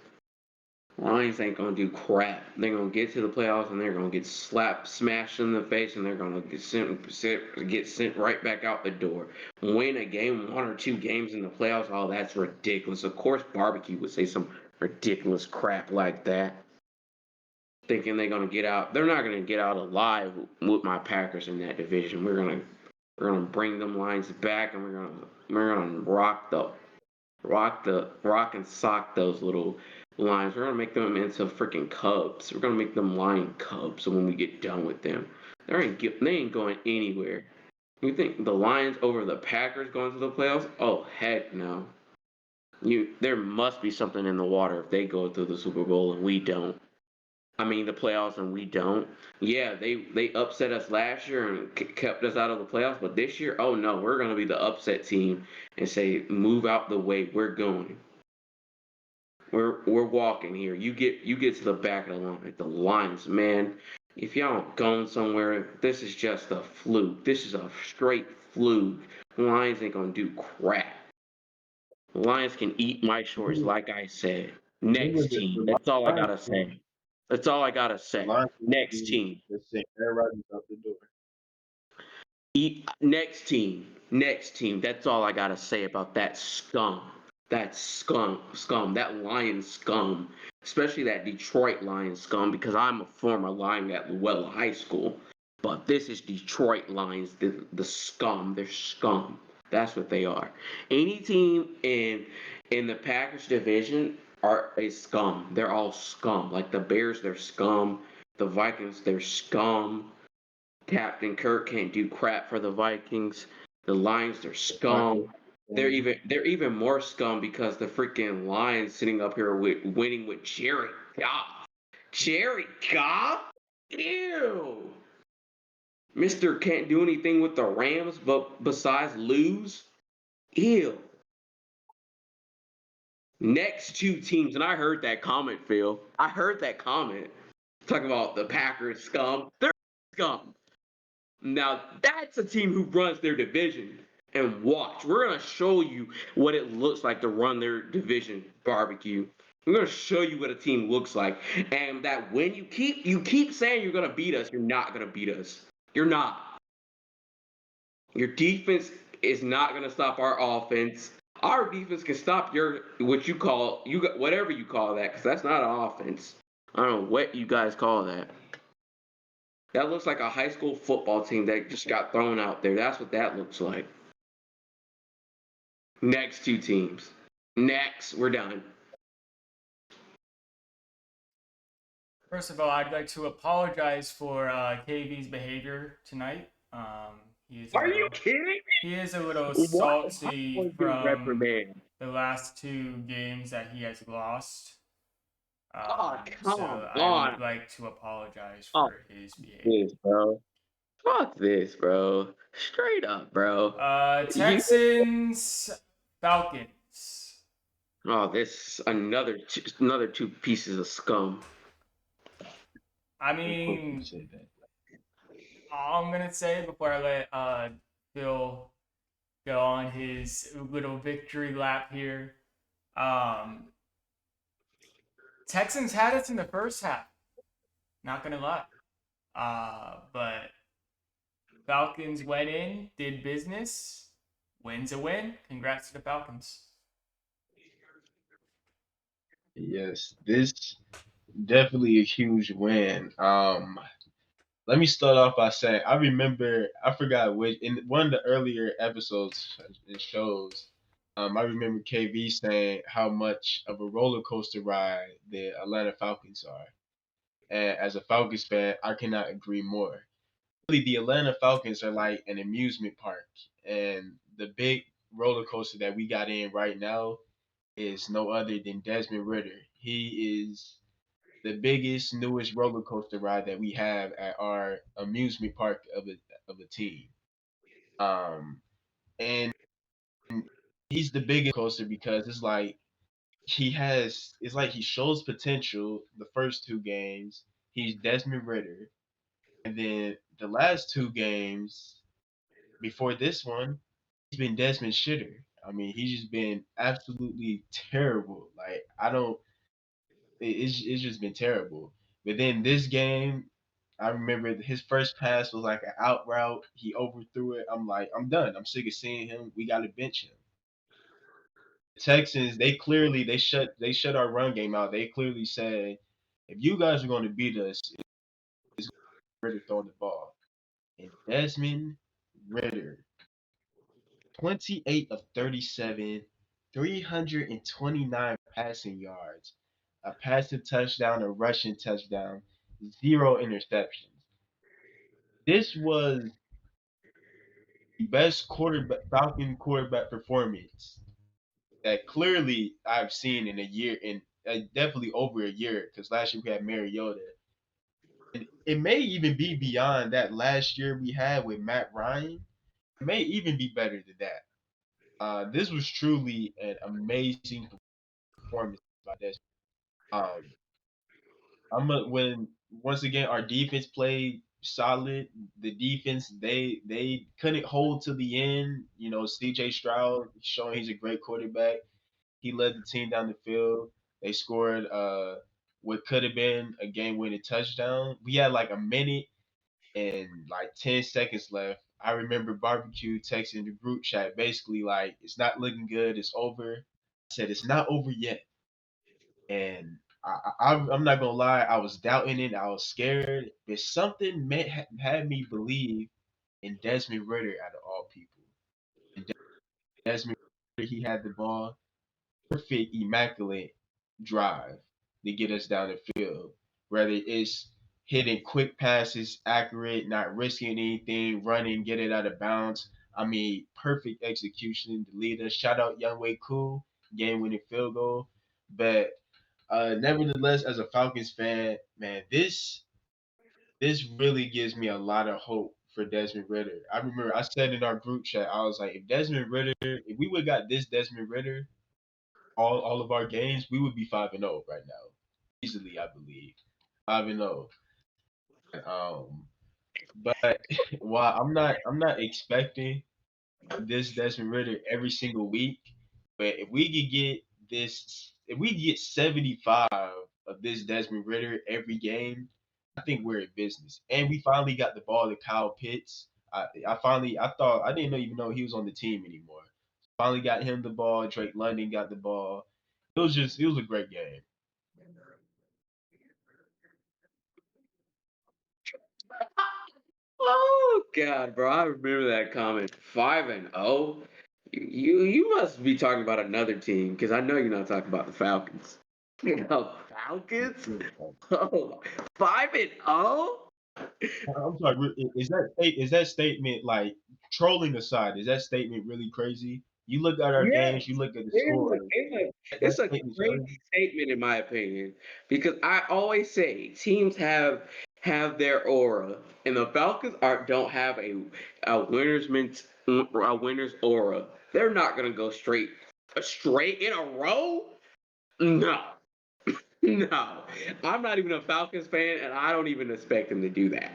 Lions ain't gonna do crap. They're gonna get to the playoffs and they're gonna get slapped, smashed in the face, and they're gonna get sent right back out the door. Win a game, 1 or 2 games in the playoffs. Oh, that's ridiculous. Of course, barbecue would say some ridiculous crap like that, thinking they're gonna get out. They're not gonna get out alive with my Packers in that division. We're gonna bring them Lions back, and we're gonna rock and sock those little lions. We're gonna make them into freaking cubs. We're gonna make them lion cubs. So when we get done with them, they ain't going anywhere. You think the Lions over the Packers going to the playoffs? Oh heck no. There must be something in the water if they go through the Super Bowl and we don't. I mean the playoffs and we don't. Yeah, they upset us last year and kept us out of the playoffs, but this year, oh no, we're gonna be the upset team and say move out the way. We're going. We're walking here. You get to the back of the line. The Lions, man. If y'all going somewhere, this is just a fluke. This is a straight fluke. Lions ain't gonna do crap. Lions can eat my shorts, like I said. Remember Next team. the That's all I Lions, gotta say. That's all I gotta the say. Lions Next team. just sent Aaron Rodgers out the door. Next team. Next team. That's all I gotta say about that scum. That scum. That Lion scum. Especially that Detroit Lion scum, because I'm a former Lion at Luella High School. But this is Detroit Lions, the scum. They're scum. That's what they are. Any team in the Packers division are a scum. They're all scum. Like the Bears, they're scum. The Vikings, they're scum. Captain Kirk can't do crap for the Vikings. The Lions, they're scum. They're even more scum because the freaking Lions sitting up here winning with Jared Goff. Jared Goff? Ew. Mister can't do anything with the Rams but besides lose. Ew. Next 2 teams, and I heard that comment, Phil. I heard that comment talking about the Packers scum. They're scum. Now that's a team who runs their division. And watch, we're gonna show you what it looks like to run their division, barbecue. We're gonna show you what a team looks like, and that when you keep saying you're gonna beat us, you're not gonna beat us. You're not. Your defense is not gonna stop our offense. Our defense can stop your whatever you call that, because that's not an offense. I don't know what you guys call that. That looks like a high school football team that just got thrown out there. That's what that looks like. Next 2 teams. Next, we're done. First of all, I'd like to apologize for KV's behavior tonight. Are you kidding? He is a little What? salty from the last 2 games that he has lost. Oh, come So I on. would like to apologize Oh, for his behavior. this, bro. Fuck this, bro. Straight up, bro. Texans, Falcons. Oh, this another 2 pieces of scum. I mean, all I'm gonna say before I let Phil go on his little victory lap here. Texans had us in the first half. Not gonna lie. But Falcons went in, did business. Win's a win. Congrats to the Falcons. Yes, this definitely a huge win. let me start off by saying I forgot which in one of the earlier episodes and shows. I remember KV saying how much of a roller coaster ride the Atlanta Falcons are. And as a Falcons fan, I cannot agree more. Really, the Atlanta Falcons are like an amusement park, and the big roller coaster that we got in right now is no other than Desmond Ritter. He is the biggest, newest roller coaster ride that we have at our amusement park of a team. Um, and he's the biggest coaster because it's like he shows potential the first two games. He's Desmond Ritter, and then the last two games before this one, he's been Desmond Shitter. I mean, he's just been absolutely terrible. Like I don't, it's just been terrible. But then this game, I remember his first pass was like an out route. He overthrew it. I'm like, I'm done. I'm sick of seeing him. We got to bench him. The Texans, they shut our run game out. They clearly said, if you guys are going to beat us, it's Ritter throwing the ball. And Desmond Ritter, 28 of 37, 329 passing yards, a passing touchdown, a rushing touchdown, zero interceptions. This was the best quarterback Falcon quarterback performance that clearly I've seen in a year, in definitely over a year. Because last year we had Mariota, and it may even be beyond that last year we had with Matt Ryan. It may even be better than that. This was truly an amazing performance by Desmond. Um, when once again our defense played solid. The defense they couldn't hold to the end. You know, C.J. Stroud showing he's a great quarterback. He led the team down the field. They scored what could have been a game winning touchdown. We had like a minute and like 10 seconds left. I remember barbecue texting the group chat basically like it's not looking good. It's over. I said it's not over yet. And I'm not gonna lie, I was doubting it. I was scared, but something had me believe in Desmond Ritter out of all people. And Desmond Ritter, he had the ball, perfect, immaculate drive to get us down the field. Whether it's hitting quick passes, accurate, not risking anything, running, get it out of bounds. I mean, perfect execution to lead us. Shout out Younghoe Koo, game winning field goal. But nevertheless, as a Falcons fan, man, this really gives me a lot of hope for Desmond Ritter. I remember I said in our group chat, I was like, if we would have got this Desmond Ritter all of our games, we would be 5-0 right now, easily. I believe 5-0. Um, but while I'm not expecting this Desmond Ritter every single week. But if we get 75 of this Desmond Ritter every game, I think we're in business. And we finally got the ball to Kyle Pitts. I thought I didn't even know he was on the team anymore. Finally got him the ball. Drake London got the ball. It was a great game. Oh God, bro! I remember that comment. 5-0. You must be talking about another team because I know you're not talking about the Falcons. The Falcons? Oh, 5-0? I'm sorry. Is that statement like trolling aside? Is that statement really crazy? You look at our Yeah, games. You look at the it's a, scores. That it's a statement's crazy. crazy statement in my opinion because I always say teams have their aura, and the Falcons don't have a winner's aura. They're not gonna go straight in a row. No, no. I'm not even a Falcons fan, and I don't even expect them to do that.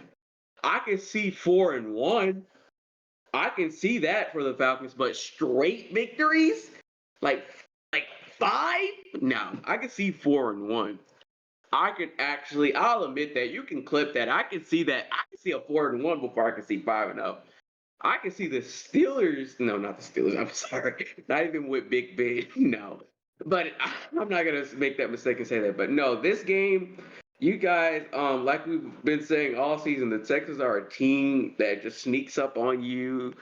I can see 4-1. I can see that for the Falcons, but straight victories, like like five? No, I can see 4-1. I'll admit that you can clip that. I can see that. I can see a 4-1 before I can see 5-0. I can see the Steelers. No, not the Steelers. I'm sorry. Not even with Big Ben. No. But I'm not gonna make that mistake and say that. But no, this game, You guys, like we've been saying all season, the Texans are a team that just sneaks up on you.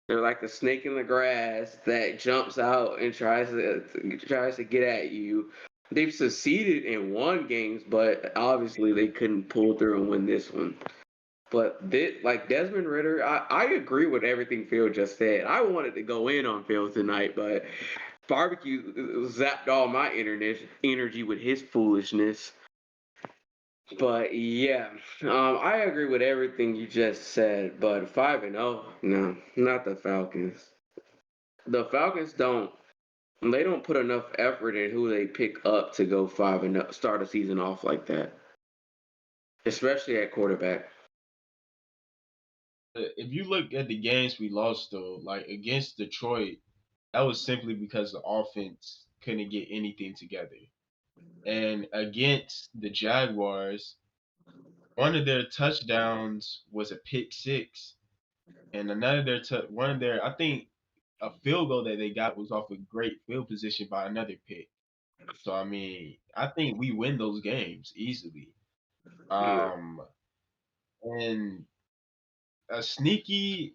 They're like a snake in the grass that jumps out and tries to get at you. They've succeeded in one games, but obviously they couldn't pull through and win this one. But like Desmond Ritter, I agree with everything Phil just said. I wanted to go in on Phil tonight, but barbecue zapped all my energy with his foolishness. But yeah, I agree with everything you just said. But 5-0, no, not the Falcons. The Falcons they don't put enough effort in who they pick up to go 5-0, start a season off like that, especially at quarterback. If you look at the games we lost though, like against Detroit, that was simply because the offense couldn't get anything together. And against the Jaguars, one of their touchdowns was a pick six, and one of their I think a field goal that they got was off a great field position by another pick. So I mean, I think we win those games easily. Yeah. And a sneaky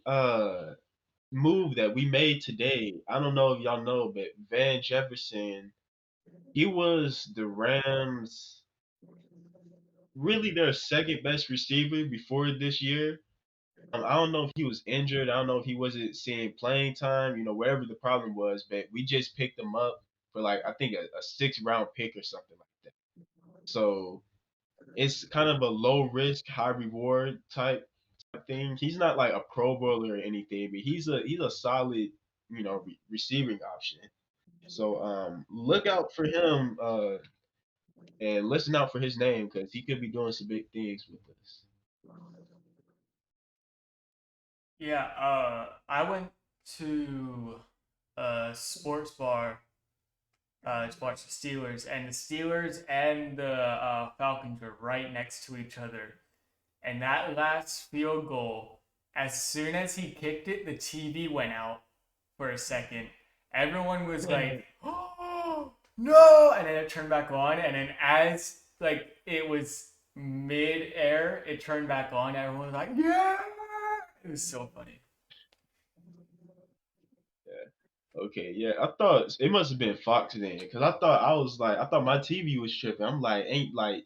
move that we made today. I don't know if y'all know, but Van Jefferson, he was the Rams really their second best receiver before this year. I don't know if he was injured. I don't know if he wasn't seeing playing time, whatever the problem was, but we just picked him up for like I think a 6th round pick or something like that. So it's kind of a low risk, high reward type thing. He's not like a Pro Bowler or anything, but he's a solid, receiving option. So look out for him and listen out for his name because he could be doing some big things with us. Yeah, I went to a sports bar to watch the Steelers, and the Steelers and the Falcons were right next to each other. And that last field goal, as soon as he kicked it, the TV went out for a second. Everyone was like, "Oh no!" And then it turned back on. And then as like it was mid-air, it turned back on. Everyone was like, "Yeah!" It was so funny. Okay, yeah, I thought it must have been Fox then because I thought my TV was tripping. I'm like, ain't like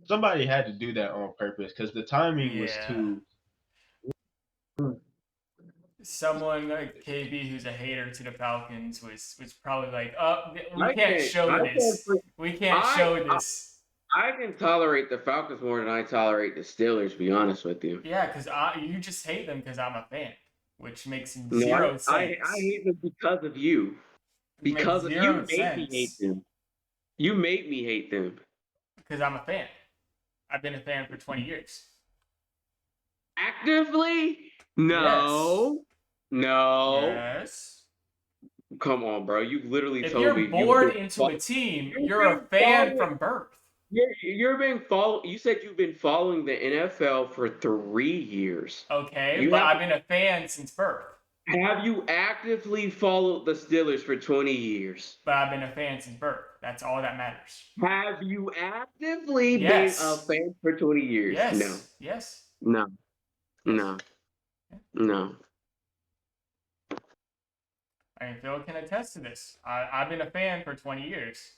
somebody had to do that on purpose because the timing was Yeah. too. Someone like KB, who's a hater to the Falcons, was probably like, "Oh, we I can't can't. show I can't. this. We can't I show this." I can tolerate the Falcons more than I tolerate the Steelers. To be honest with you. Yeah, because you just hate them because I'm a fan, which makes No, zero I sense. hate them because of you. It makes Because you zero made me hate sense them. You made me hate them. because I'm a fan. I've been a fan for 20 years. Actively? Yes. No. Yes. Come on, bro. You literally If told you're me born into a team, you're a fan from birth. You're being You said you've been following the NFL for 3 years. Okay, but I've been a fan since birth. Have you actively followed the Steelers for 20 years? But I've been a fan since birth. That's all that matters. Have you actively Yes. been a fan for 20 years? Yes. No. Yes. No. Yes. No. No. I mean, Phil can attest to this. I've been a fan for 20 years.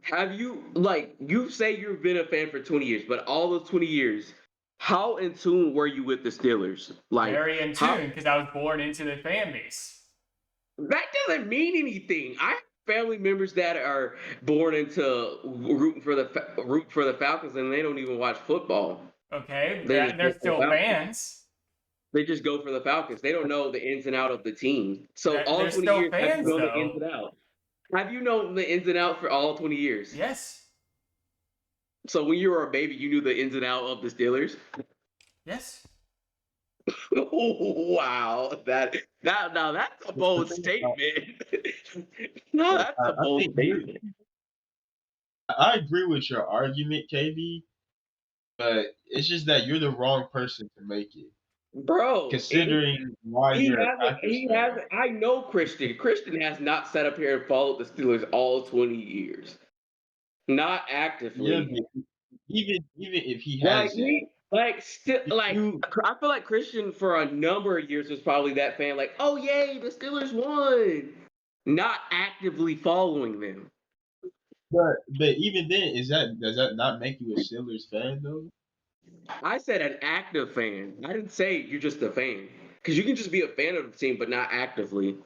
Have you say you've been a fan for 20 years, but all those 20 years, how in tune were you with the Steelers? Very in tune because I was born into the fan base. That doesn't mean anything. I have family members that are born into rooting for the Falcons and they don't even watch football. Okay, They're they're still fans. They just go for the Falcons. They don't know the ins and out of the team. So all They're 20 still years, have fans, you known the though. ins and out? Have you known the ins and out for all 20 years? Yes. So when you were a baby, you knew the ins and out of the Steelers? Yes. Wow, that's a bold statement. No, that's a bold statement. I agree with your argument, KB, but it's just that you're the wrong person to make it. Bro, Considering why you're a Packers fan. I know Christian. Christian has not sat up here and followed the Steelers all 20 years. Not actively. Yeah, even if he Like has it, we like still like you I feel like Christian for a number of years was probably that fan, like, oh yay, the Steelers won. Not actively following them. but even then, does that not make you a Steelers fan though? I said an active fan. I didn't say you're just a fan. Because you can just be a fan of the team, but not actively.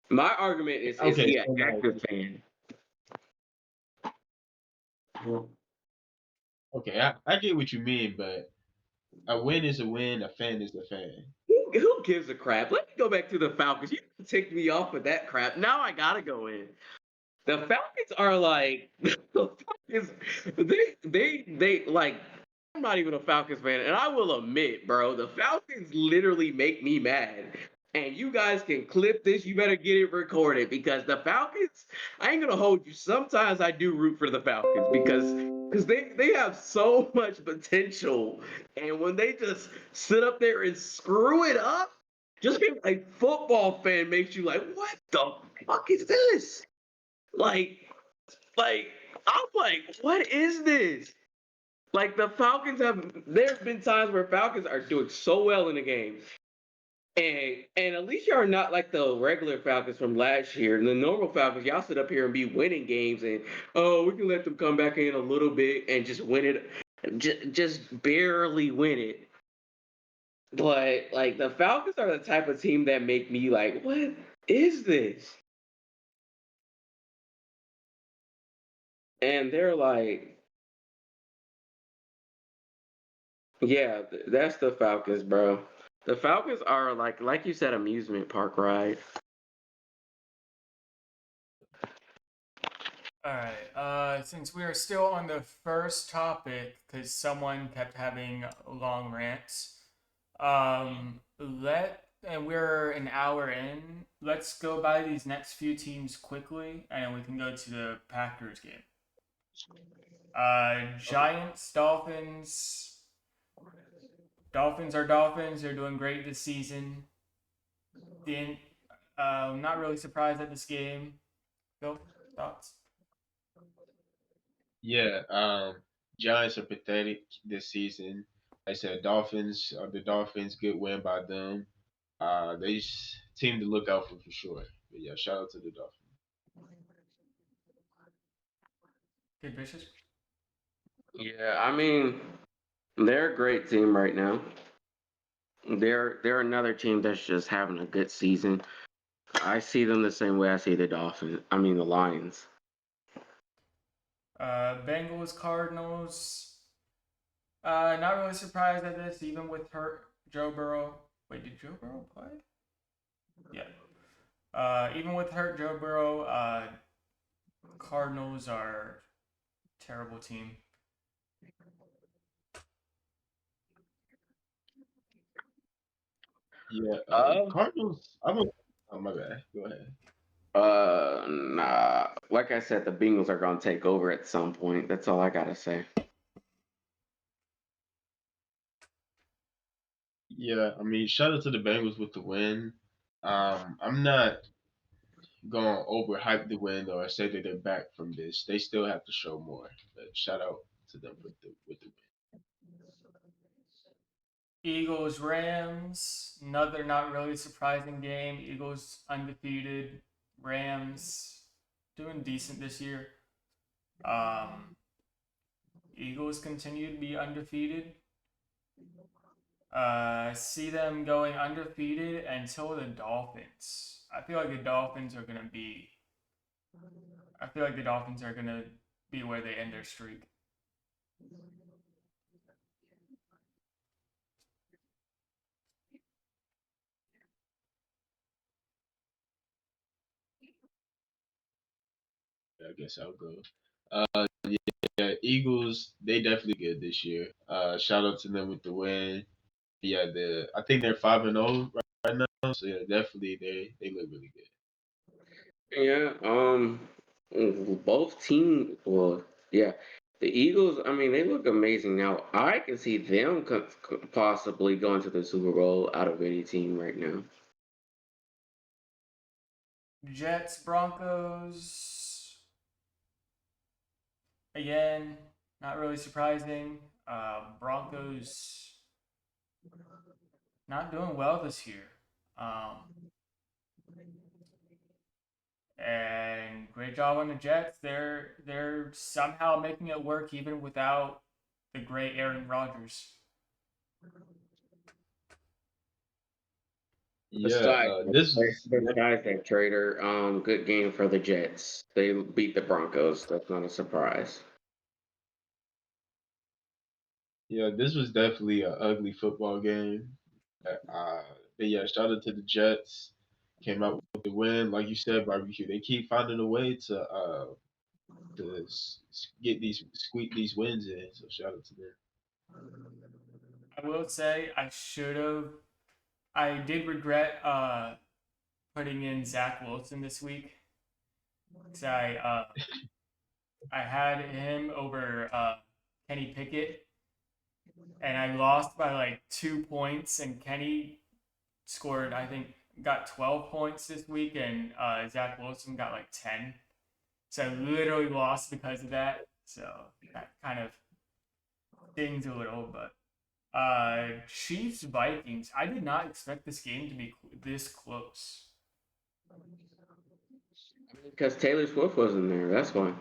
My argument is Okay, he an so like active fan? okay, I get what you mean, but a win is a win, a fan is a fan. Who gives a crap? Let me go back to the Falcons. You ticked me off with that crap. Now I gotta go in. The Falcons are like the Falcons. They like. I'm not even a Falcons fan, and I will admit, bro, the Falcons literally make me mad. And you guys can clip this. You better get it recorded because the Falcons. I ain't gonna hold you. Sometimes I do root for the Falcons because they have so much potential, and when they just sit up there and screw it up, just being a football fan makes you like, what the fuck is this? Like, like I'm like, what is this? Like the Falcons have. There's been times where Falcons are doing so well in the game, and at least y'all are not like the regular Falcons from last year. And the normal Falcons, y'all sit up here and be winning games, and oh, we can let them come back in a little bit and just win it, just barely win it. But like the Falcons are the type of team that make me like, what is this? And they're like, yeah, that's the Falcons, bro. The Falcons are like you said, amusement park ride. All right. Since we are still on the first topic, because someone kept having long rants, and we're an hour in. Let's go by these next few teams quickly, and we can go to the Packers game. Giants, Dolphins. Dolphins are Dolphins. They're doing great this season. Not really surprised at this game. Phil, thoughts? Yeah, Giants are pathetic this season. Like I said, Dolphins are the Dolphins. Good win by them. They team to look out for sure. But yeah, shout out to the Dolphins. Good vicious. Yeah, I mean, they're a great team right now. They're another team that's just having a good season. I see them the same way I see the Dolphins. I mean the Lions. Bengals, Cardinals. Not really surprised at this, even with hurt Joe Burrow. Wait, did Joe Burrow play? Yeah. Even with hurt Joe Burrow, Cardinals are a terrible team. Yeah, Cardinals. Oh my bad. Go ahead. Nah. Like I said, the Bengals are gonna take over at some point. That's all I gotta say. Yeah, I mean, shout out to the Bengals with the win. I'm not gonna overhype the win or say that they're back from this. They still have to show more. But shout out to them with the win. Eagles, Rams. Another not really surprising game. Eagles undefeated. Rams doing decent this year. Eagles continue to be undefeated. See them going undefeated until the Dolphins. I feel like the Dolphins are gonna be. I feel like the Dolphins are gonna be where they end their streak. I guess I'll go. Yeah, Eagles, they definitely good this year. Shout out to them with the win. Yeah, I think they're 5-0 right now. So yeah, definitely they look really good. Yeah. Both teams. Well, yeah. The Eagles. I mean, they look amazing now. I can see them possibly going to the Super Bowl out of any team right now. Jets, Broncos. again, not really surprising. Broncos not doing well this year. And great job on the Jets. They're somehow making it work even without the great Aaron Rodgers. Besides, This is besides that, Trader, good game for the Jets. They beat the Broncos. That's not a surprise. this was definitely an ugly football game. But yeah, shout out to the Jets. Came out with the win, like you said, barbecue. They keep finding a way to get these squeak these wins in. So shout out to them. I will say I should have. I did regret putting in Zach Wilson this week because I had him over Kenny Pickett, and I lost by like 2 points. And Kenny scored, I think, got 12 points this week, and Zach Wilson got like 10. So I literally lost because of that. So that kind of stings a little, but Chiefs Vikings. I did not expect this game to be this close. Because Taylor Swift wasn't there. That's why.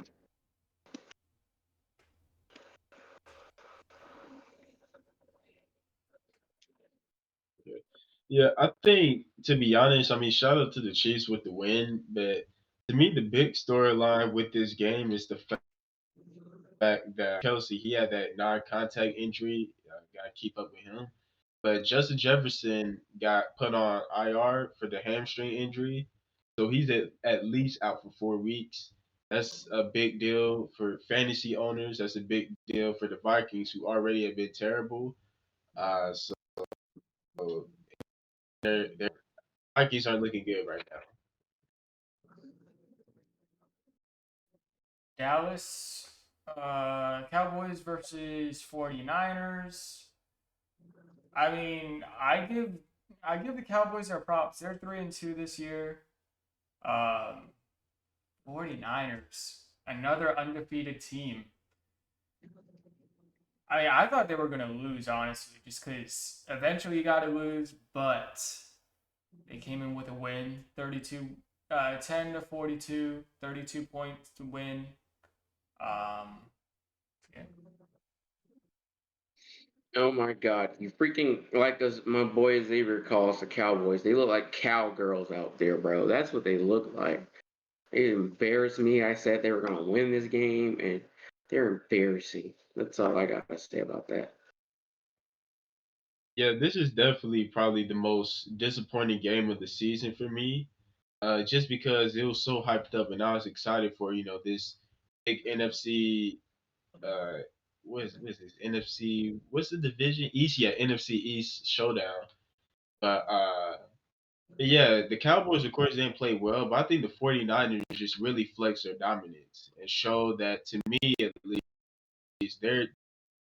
Yeah, I think to be honest, I mean, shout out to the Chiefs with the win, but to me, the big storyline with this game is the fact that Kelsey he had that non-contact injury. Got to keep up with him. But Justin Jefferson got put on IR for the hamstring injury, so he's at least out for 4 weeks. That's a big deal for fantasy owners. That's a big deal for the Vikings, who already have been terrible. So their Vikings aren't looking good right now. Dallas Cowboys versus 49ers. I mean, I give the Cowboys their props. They're 3-2 this year. 49ers, another undefeated team. I mean, I thought they were gonna lose, honestly, just because eventually you got to lose, but they came in with a win, 10 to 42, 32 points to win. Yeah. Oh my God, you freaking like as my boy Xavier calls the Cowboys. They look like cowgirls out there, bro. That's what they look like. They embarrassed me. I said they were gonna win this game, and they're embarrassing. That's all I gotta say about that. Yeah, this is definitely probably the most disappointing game of the season for me. Just because it was so hyped up and I was excited for, this big NFC uh what is this? NFC what's the division? East, yeah, NFC East showdown. But yeah, the Cowboys of course didn't play well, but I think the 49ers just really flexed their dominance and showed that to me at least they're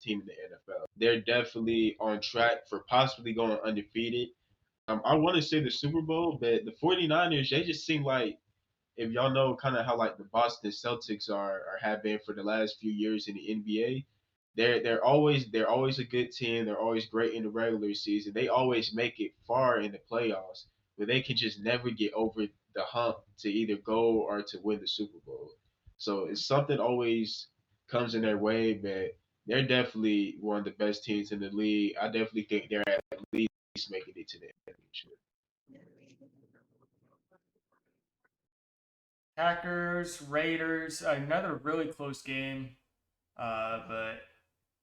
team in the NFL. They're definitely on track for possibly going undefeated. I want to say the Super Bowl, but the 49ers, they just seem like, if y'all know kind of how like the Boston Celtics are or have been for the last few years in the NBA, they're always a good team. They're always great in the regular season. They always make it far in the playoffs, but they can just never get over the hump to either go or to win the Super Bowl. So it's something always comes in their way, but they're definitely one of the best teams in the league. I definitely think they're at least making it to the championship. Packers, Raiders, another really close game. But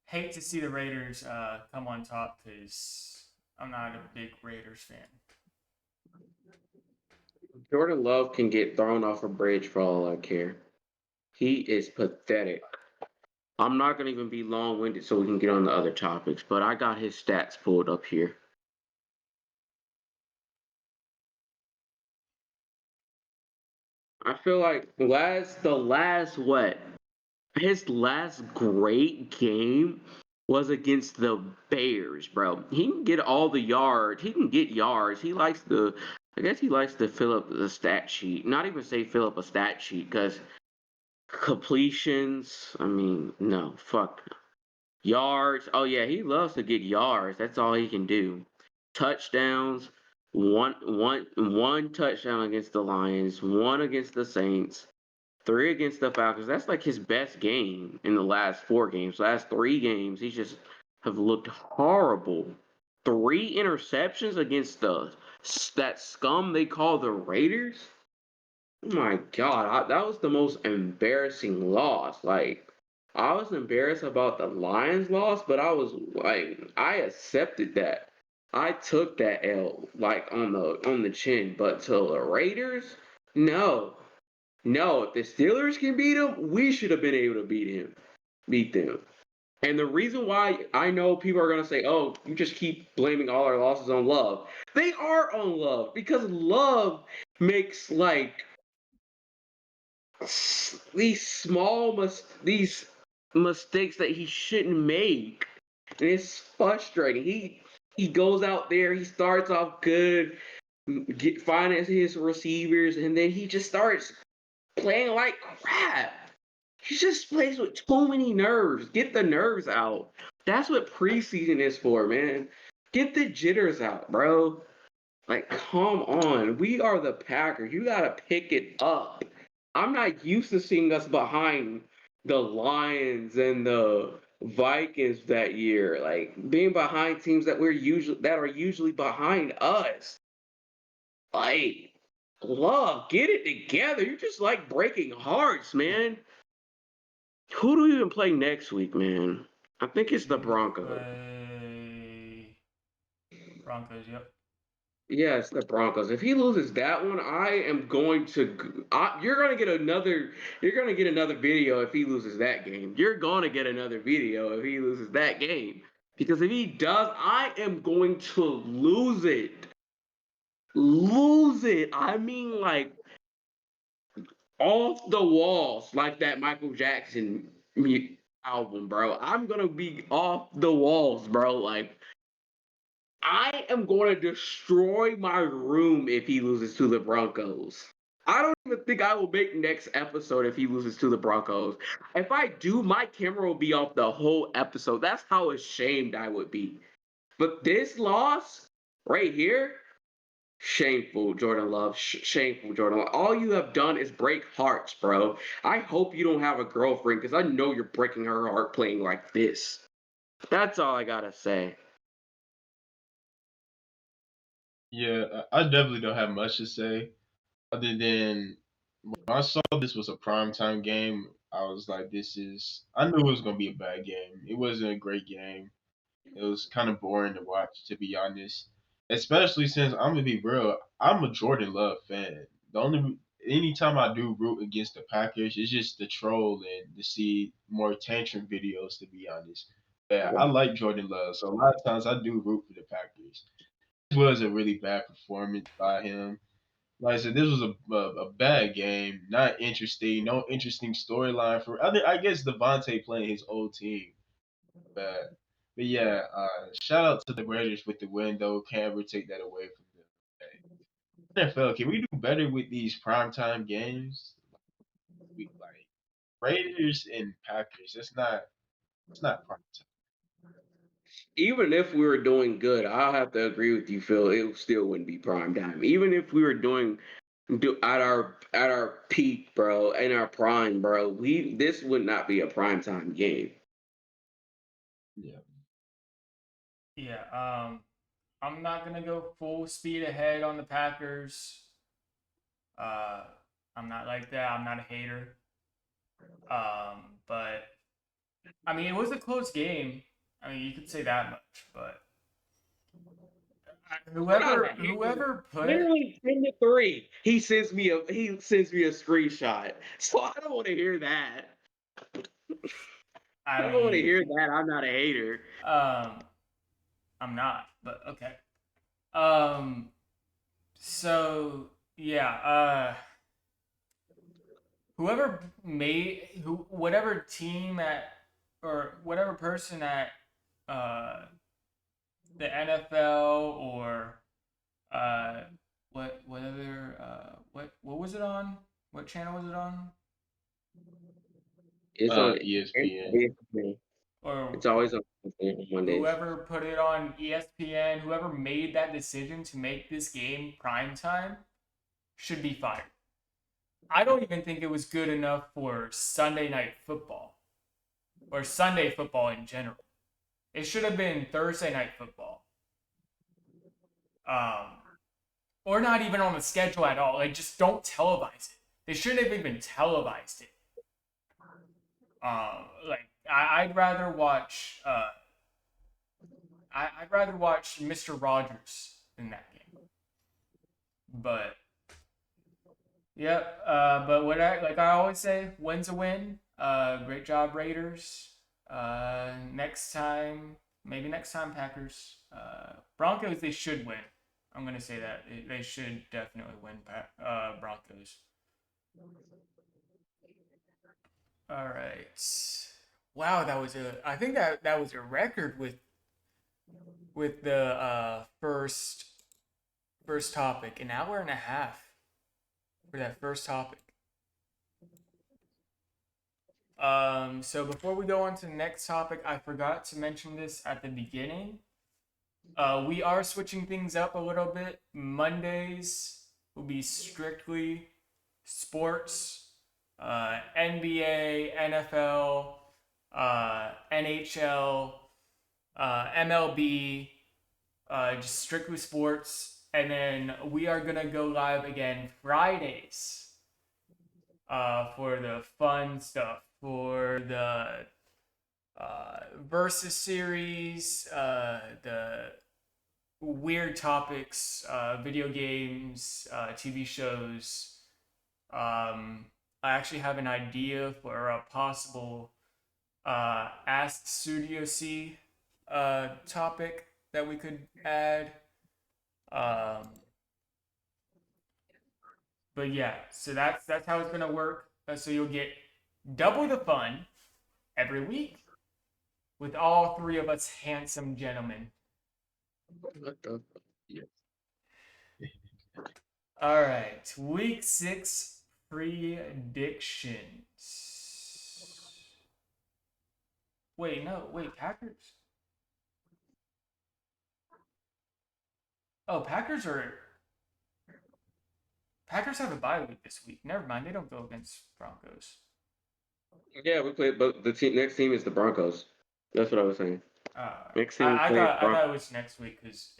hate to see the Raiders come on top because I'm not a big Raiders fan. Jordan Love can get thrown off a bridge for all I care. He is pathetic. I'm not gonna even be long-winded so we can get on the other topics, but I got his stats pulled up here. I feel like his last great game was against the Bears, bro. He can get all the yards. He can get yards. I guess he likes to fill up the stat sheet. Not even say fill up a stat sheet, because Completions. I mean, no, fuck. Yards. Oh yeah, he loves to get yards. That's all he can do. Touchdowns. One touchdown against the Lions. One against the Saints. Three against the Falcons. That's like his best game in the last 4 games. Last 3 games, he just have looked horrible. 3 interceptions against that scum they call the Raiders. Oh my God, that was the most embarrassing loss. Like, I was embarrassed about the Lions loss, but I was like, I accepted that. I took that L like on the chin, but to the Raiders, no, no. If the Steelers can beat them, we should have been able to beat them. And the reason why I know people are gonna say, "Oh, you just keep blaming all our losses on Love," they are on Love because Love makes like these mistakes that he shouldn't make, and it's frustrating. He goes out there, he starts off good, finance his receivers, and then he just starts playing like crap. He just plays with too many nerves. Get the nerves out. That's what preseason is for, man. Get the jitters out, bro. Like, come on. We are the Packers. You gotta pick it up. I'm not used to seeing us behind the Lions and the Vikings that year. Like being behind teams that are usually behind us. Like, Love, get it together. You're just like breaking hearts, man. Who do we even play next week, man? I think it's the Broncos. Broncos, yep. Yeah, it's the Broncos. If he loses that one, I am going to. You're gonna get another. You're gonna get another video if he loses that game. You're gonna get another video if he loses that game. Because if he does, I am going to lose it. Lose it. I mean, like off the walls, like that Michael Jackson album, bro. I'm gonna be off the walls, bro. Like I am going to destroy my room if he loses to the Broncos. I don't even think I will make next episode if he loses to the Broncos. If I do, my camera will be off the whole episode. That's how ashamed I would be. But this loss right here, shameful, Jordan Love. Shameful, Jordan Love. All you have done is break hearts, bro. I hope you don't have a girlfriend because I know you're breaking her heart playing like this. That's all I gotta say. Yeah, I definitely don't have much to say other than when I saw this was a primetime game. I was like, this is. I knew it was gonna be a bad game. It wasn't a great game. It was kind of boring to watch, to be honest. Especially since I'm gonna be real, I'm a Jordan Love fan. The only anytime I do root against the Packers, it's just to troll and to see more tantrum videos. To be honest, yeah, I like Jordan Love, so a lot of times I do root for the Packers. This was a really bad performance by him. Like I said, this was a bad game. Not interesting. No interesting storyline for other. I guess Devontae playing his old team bad. But yeah, shout out to the Raiders with the win though. Can't ever take that away from them. Hey, NFL, can we do better with these primetime games? We like Raiders and Packers. It's not prime time. Even if we were doing good, I'll have to agree with you, Phil. It still wouldn't be prime time. Even if we were at our peak, bro, in our prime, bro, this would not be a prime time game. Yeah. Yeah, I'm not gonna go full speed ahead on the Packers. Uh, I'm not like that. I'm not a hater. But I mean, it was a close game. I mean, you could say that much, but whoever put Literally 10-3. He sends me a screenshot. So I don't want to hear that. I don't want to hear that. I'm not a hater. I'm not, but okay. So yeah, whatever team at or whatever person at uh the NFL or what other what was it on? What channel was it on? It's on ESPN. ESPN. or It's always on Mondays. whoever put it on ESPN, whoever made that decision to make this game prime time should be fired. I don't even think it was good enough for Sunday night football or Sunday football in general. It should have been Thursday night football. Or not even on the schedule at all. Like, just don't televise it. They shouldn't have even televised it. I'd rather watch. I'd rather watch Mr. Rogers than that game. But yeah. But what I always say, win's a win. Great job, Raiders. Next time, maybe next time, Packers. Broncos, they should win. I'm gonna say that they should definitely win. Broncos. All right. Wow, I think that was a record with the first topic, an hour and a half for that first topic. So before we go on to the next topic, I forgot to mention this at the beginning. We are switching things up a little bit. Mondays will be strictly sports, NBA, NFL, NHL, MLB, just strictly sports. And then we are going to go live again Fridays for the fun stuff, for the versus series, the weird topics, video games, TV shows. I actually have an idea for a possible Ask Studio C topic that we could add. But yeah, so that's how it's gonna work. So you'll get double the fun every week with all three of us handsome gentlemen. What the? Yeah. All right, week 6 predictions. Wait, Packers. Oh, Packers have a bye week this week. Never mind, they don't go against Broncos. Yeah, we play, but the next team is the Broncos. That's what I was saying. Next team I thought it was next week because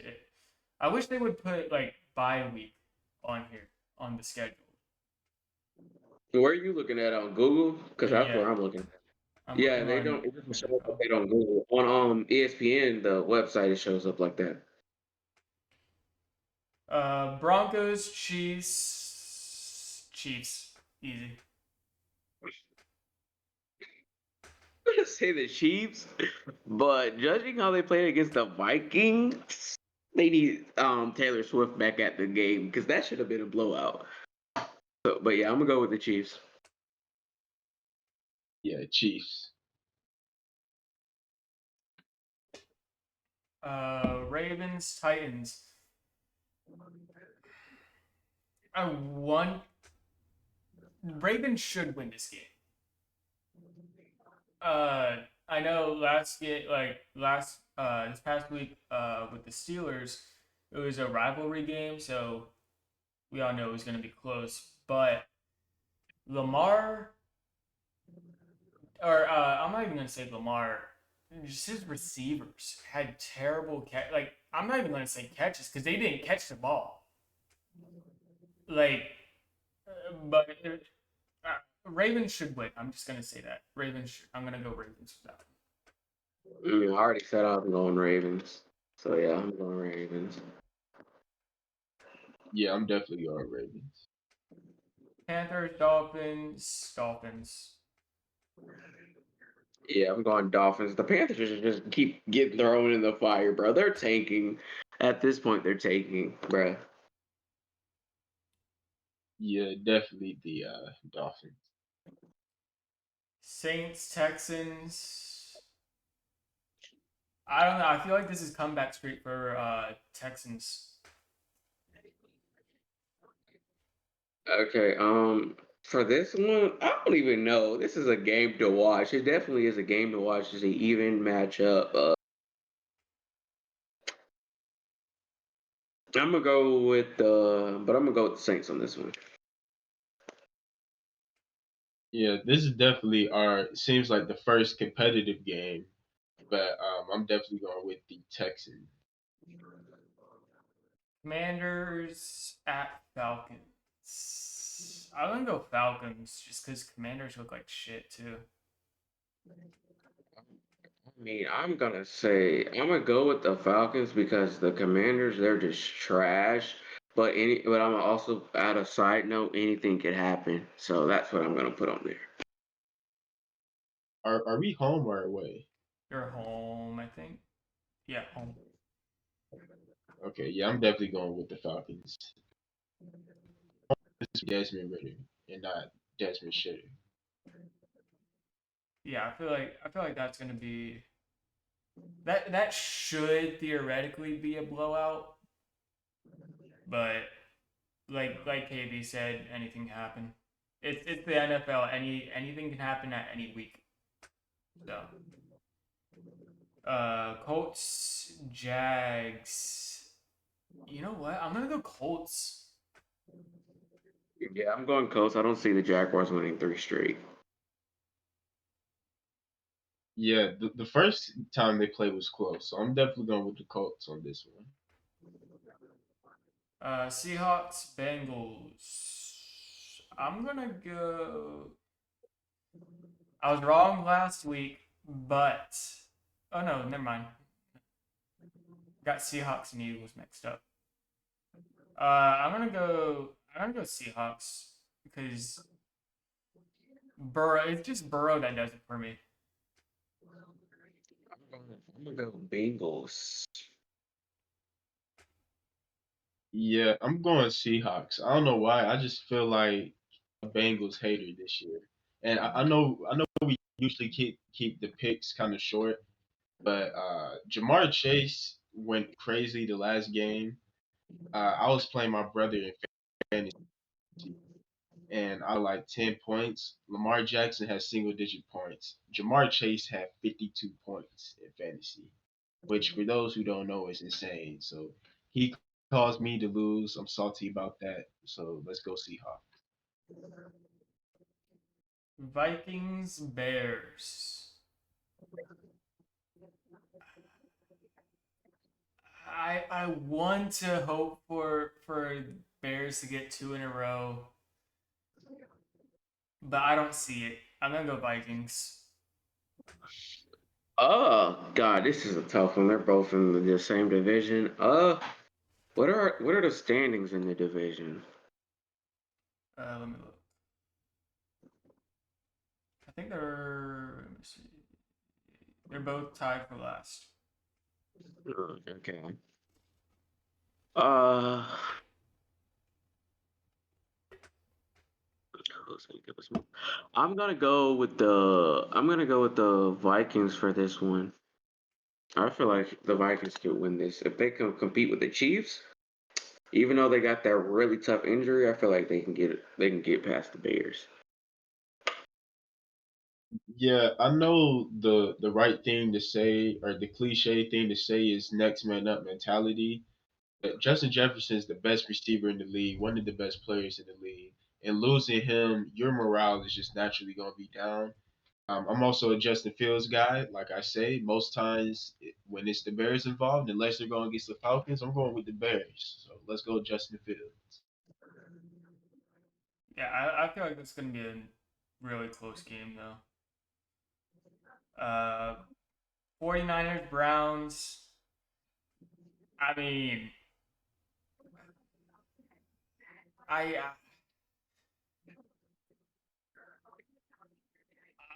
I wish they would put like bye week on here on the schedule. Where are you looking at on Google? Because that's Yeah. where I'm looking. I'm Yeah, looking they on- don't. It doesn't show up on Google. On ESPN, the website, it shows up like that. Broncos, Chiefs, easy. I'm gonna say the Chiefs, but judging how they played against the Vikings, they need Taylor Swift back at the game because that should have been a blowout. So, but yeah, I'm gonna go with the Chiefs. Yeah, Chiefs. Ravens, Titans. Ravens should win this game. I know this past week with the Steelers, it was a rivalry game, so we all know it was going to be close. But Lamar, or I'm not even going to say Lamar, just his receivers had terrible catch. Like, I'm not even going to say catches because they didn't catch the ball. Like, but Ravens should win. I'm just gonna say that I'm gonna go Ravens for that one. I already said I'm going Ravens, so yeah, I'm going Ravens. Yeah, I'm definitely going Ravens. Panthers, Dolphins. Yeah, I'm going Dolphins. The Panthers just keep getting thrown in the fire, bro. They're tanking. At this point, they're tanking, bro. Yeah, definitely the Dolphins. Saints, Texans. I don't know. I feel like this is comeback street for Texans. Okay, For this one, I don't even know. This is a game to watch. It definitely is a game to watch. It's an even matchup. I'm gonna go with but I'm gonna go with the Saints on this one. Yeah, this is definitely seems like the first competitive game, but I'm definitely going with the Texans. Commanders at Falcons. I'm gonna go Falcons just because Commanders look like shit too. I mean, I'm gonna go with the Falcons because the Commanders they're just trash. But I'm also out of side note, anything could happen. So that's what I'm gonna put on there. Are we home or away? They're home, I think. Yeah, home. Okay, yeah, I'm definitely going with the Falcons. It's Desmond Ritter and not Desmond Shitter. Yeah, I feel like that's gonna be that should theoretically be a blowout, but like KB said, anything can happen. It's the NFL. Anything can happen at any week. So, Colts, Jags. You know what? I'm gonna go Colts. Yeah, I'm going Colts. I don't see the Jaguars winning 3 straight. Yeah, the first time they played was close, so I'm definitely going with the Colts on this one. Seahawks, Bengals. I'm gonna go. I was wrong last week, but oh no, never mind. Got Seahawks and Eagles mixed up. I'm gonna go. I'm gonna go Seahawks because Burrow. It's just Burrow that does it for me. I'm gonna go Bengals. Yeah, I'm going Seahawks. I don't know why. I just feel like a Bengals hater this year, and I know we usually keep the picks kind of short, but Jamar Chase went crazy the last game. I was playing my brother in fantasy, and I like 10 points. Lamar Jackson has single digit points. Jamar Chase had 52 points in fantasy, which for those who don't know is insane. So he caused me to lose. I'm salty about that. So let's go Seahawks. Vikings, Bears. I want to hope for Bears to get 2 in a row, but I don't see it. I'm gonna go Vikings. Oh God, this is a tough one. They're both in the same division. What are the standings in the division? Let me look. I think they're. Let me see. They're both tied for last. Okay. Uh, who's gonna give us more? I'm gonna go with the Vikings for this one. I feel like the Vikings could win this if they can compete with the Chiefs. Even though they got that really tough injury, I feel like they can get past the Bears. Yeah, I know the right thing to say or the cliche thing to say is next man up mentality. But Justin Jefferson is the best receiver in the league, one of the best players in the league. And losing him, your morale is just naturally going to be down. I'm also a Justin Fields guy. Like I say, most times when it's the Bears involved, unless they're going against the Falcons, I'm going with the Bears. So let's go Justin Fields. Yeah, I feel like it's gonna be a really close game though. 49ers, Browns. I mean, I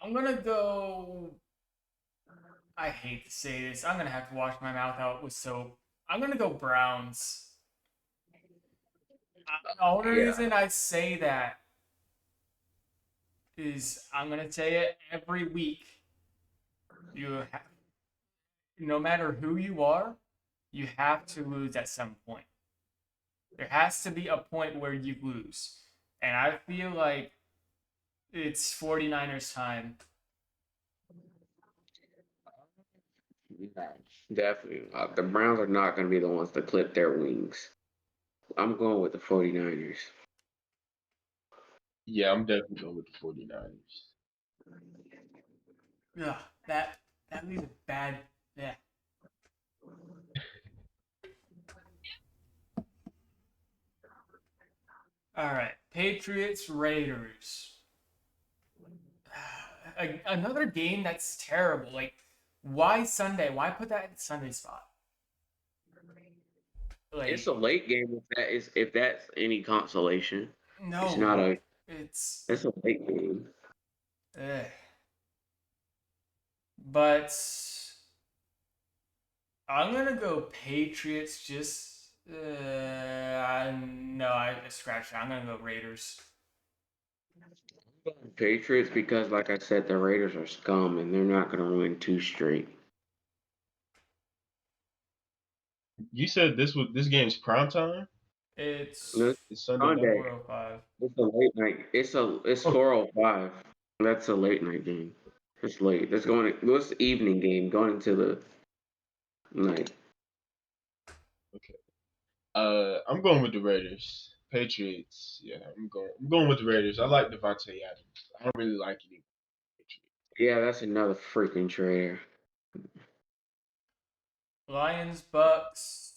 I'm gonna go. I hate to say this. I'm gonna have to wash my mouth out with soap. I'm gonna go Browns. The only Yeah. reason I say that is I'm gonna say it every week. You have, no matter who you are, you have to lose at some point. There has to be a point where you lose, and I feel like It's 49ers time. Definitely. The Browns are not going to be the ones to clip their wings. I'm going with the 49ers. Yeah, I'm definitely going with the 49ers. Yeah, that leaves a bad. Yeah. All right, Patriots Raiders. Another game that's terrible. Like, why Sunday? Why put that in Sunday spot? It's Like, a late game if that's any consolation. It's not no, a it's. it's a late game. Eh. But I'm gonna go Patriots. Just no, I scratched it. I'm gonna go Raiders. Patriots because like I said, the Raiders are scum and they're not gonna win two straight. You said this game's prime time? It's Look, It's Sunday night. Sunday. 4:05. It's a late night. It's Oh, 4:05. That's a late night game. It's late. That's going. What's the evening game going into the night? okay. I'm going with the Raiders. Patriots. Yeah, I'm going with the Raiders. I like Devontae Adams. I don't really like any Patriots. Yeah, that's another freaking traitor. Lions Bucks.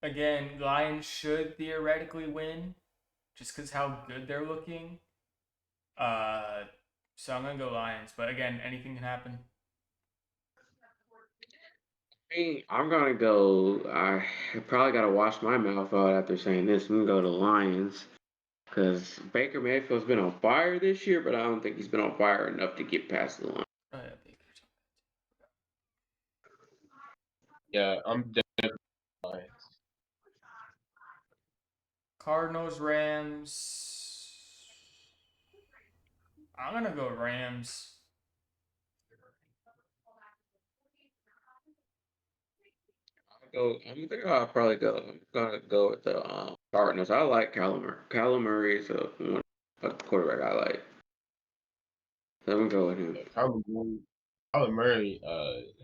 Again, Lions should theoretically win, just because how good they're looking. Uh, so I'm gonna go Lions, but again, anything can happen. I'm gonna go. I probably gotta wash my mouth out after saying this. I'm gonna go to Lions because Baker Mayfield's been on fire this year, but I don't think he's been on fire enough to get past the line. Oh yeah, Baker's. Yeah, I'm definitely Lions. Cardinals Rams. I'm gonna go Rams. I think I'll probably go. I'm gonna go with the Cardinals. I like Kyler. Kyler Murray is a quarterback I like. So I'm gonna go with him. Yeah, Kyler Murray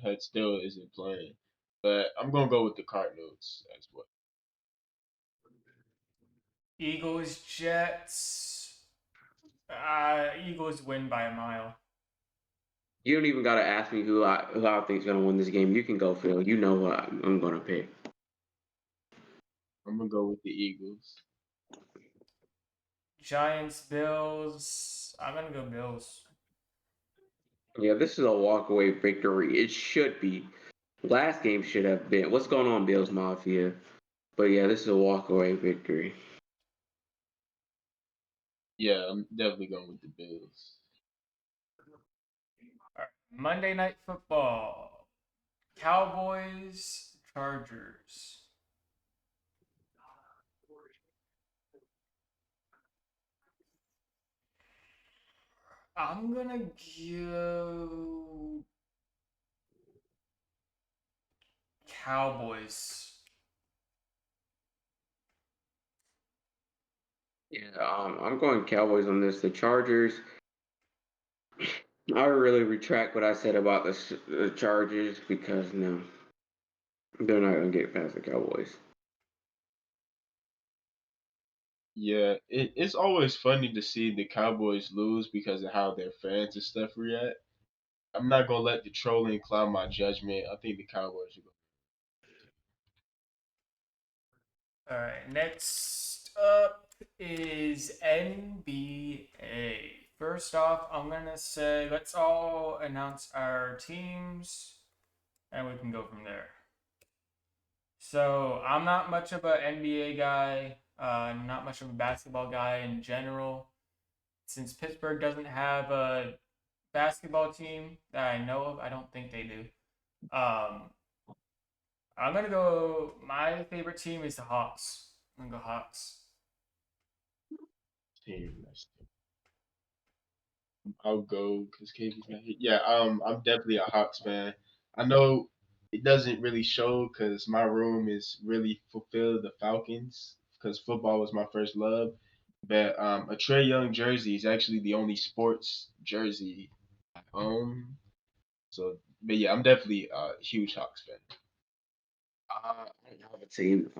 had still isn't playing, but I'm gonna go with the Cardinals as well. Eagles Jets. Eagles win by a mile. You don't even gotta ask me who I think is gonna win this game. You can go, Phil. You know who I'm gonna pick. I'm gonna go with the Eagles. Giants Bills. I'm gonna go Bills. Yeah, this is a walkaway victory. It should be. Last game should have been. What's going on, Bills Mafia? But yeah, this is a walkaway victory. Yeah, I'm definitely going with the Bills. All right. Monday Night Football. Cowboys Chargers. I'm gonna go Cowboys. Yeah, I'm going Cowboys on this. The Chargers. I really retract what I said about the Chargers because no, they're not gonna get past the Cowboys. Yeah, it's always funny to see the Cowboys lose because of how their fans and stuff react. I'm not gonna let the trolling cloud my judgment. I think the Cowboys are All right. Next up is NBA. First off, I'm gonna say let's all announce our teams, and we can go from there. So I'm not much of an NBA guy, not much of a basketball guy in general. Since Pittsburgh doesn't have a basketball team that I know of, I don't think they do. Um, I'm gonna go. My favorite team is the Hawks. I'm gonna go Hawks. team. I'll go because KD's not here. Yeah, I'm definitely a Hawks fan. I know it doesn't really show because my room is really fulfilled the Falcons because football was my first love. But a Trey Young jersey is actually the only sports jersey I own. So, but yeah, I'm definitely a huge Hawks fan. I don't have a team.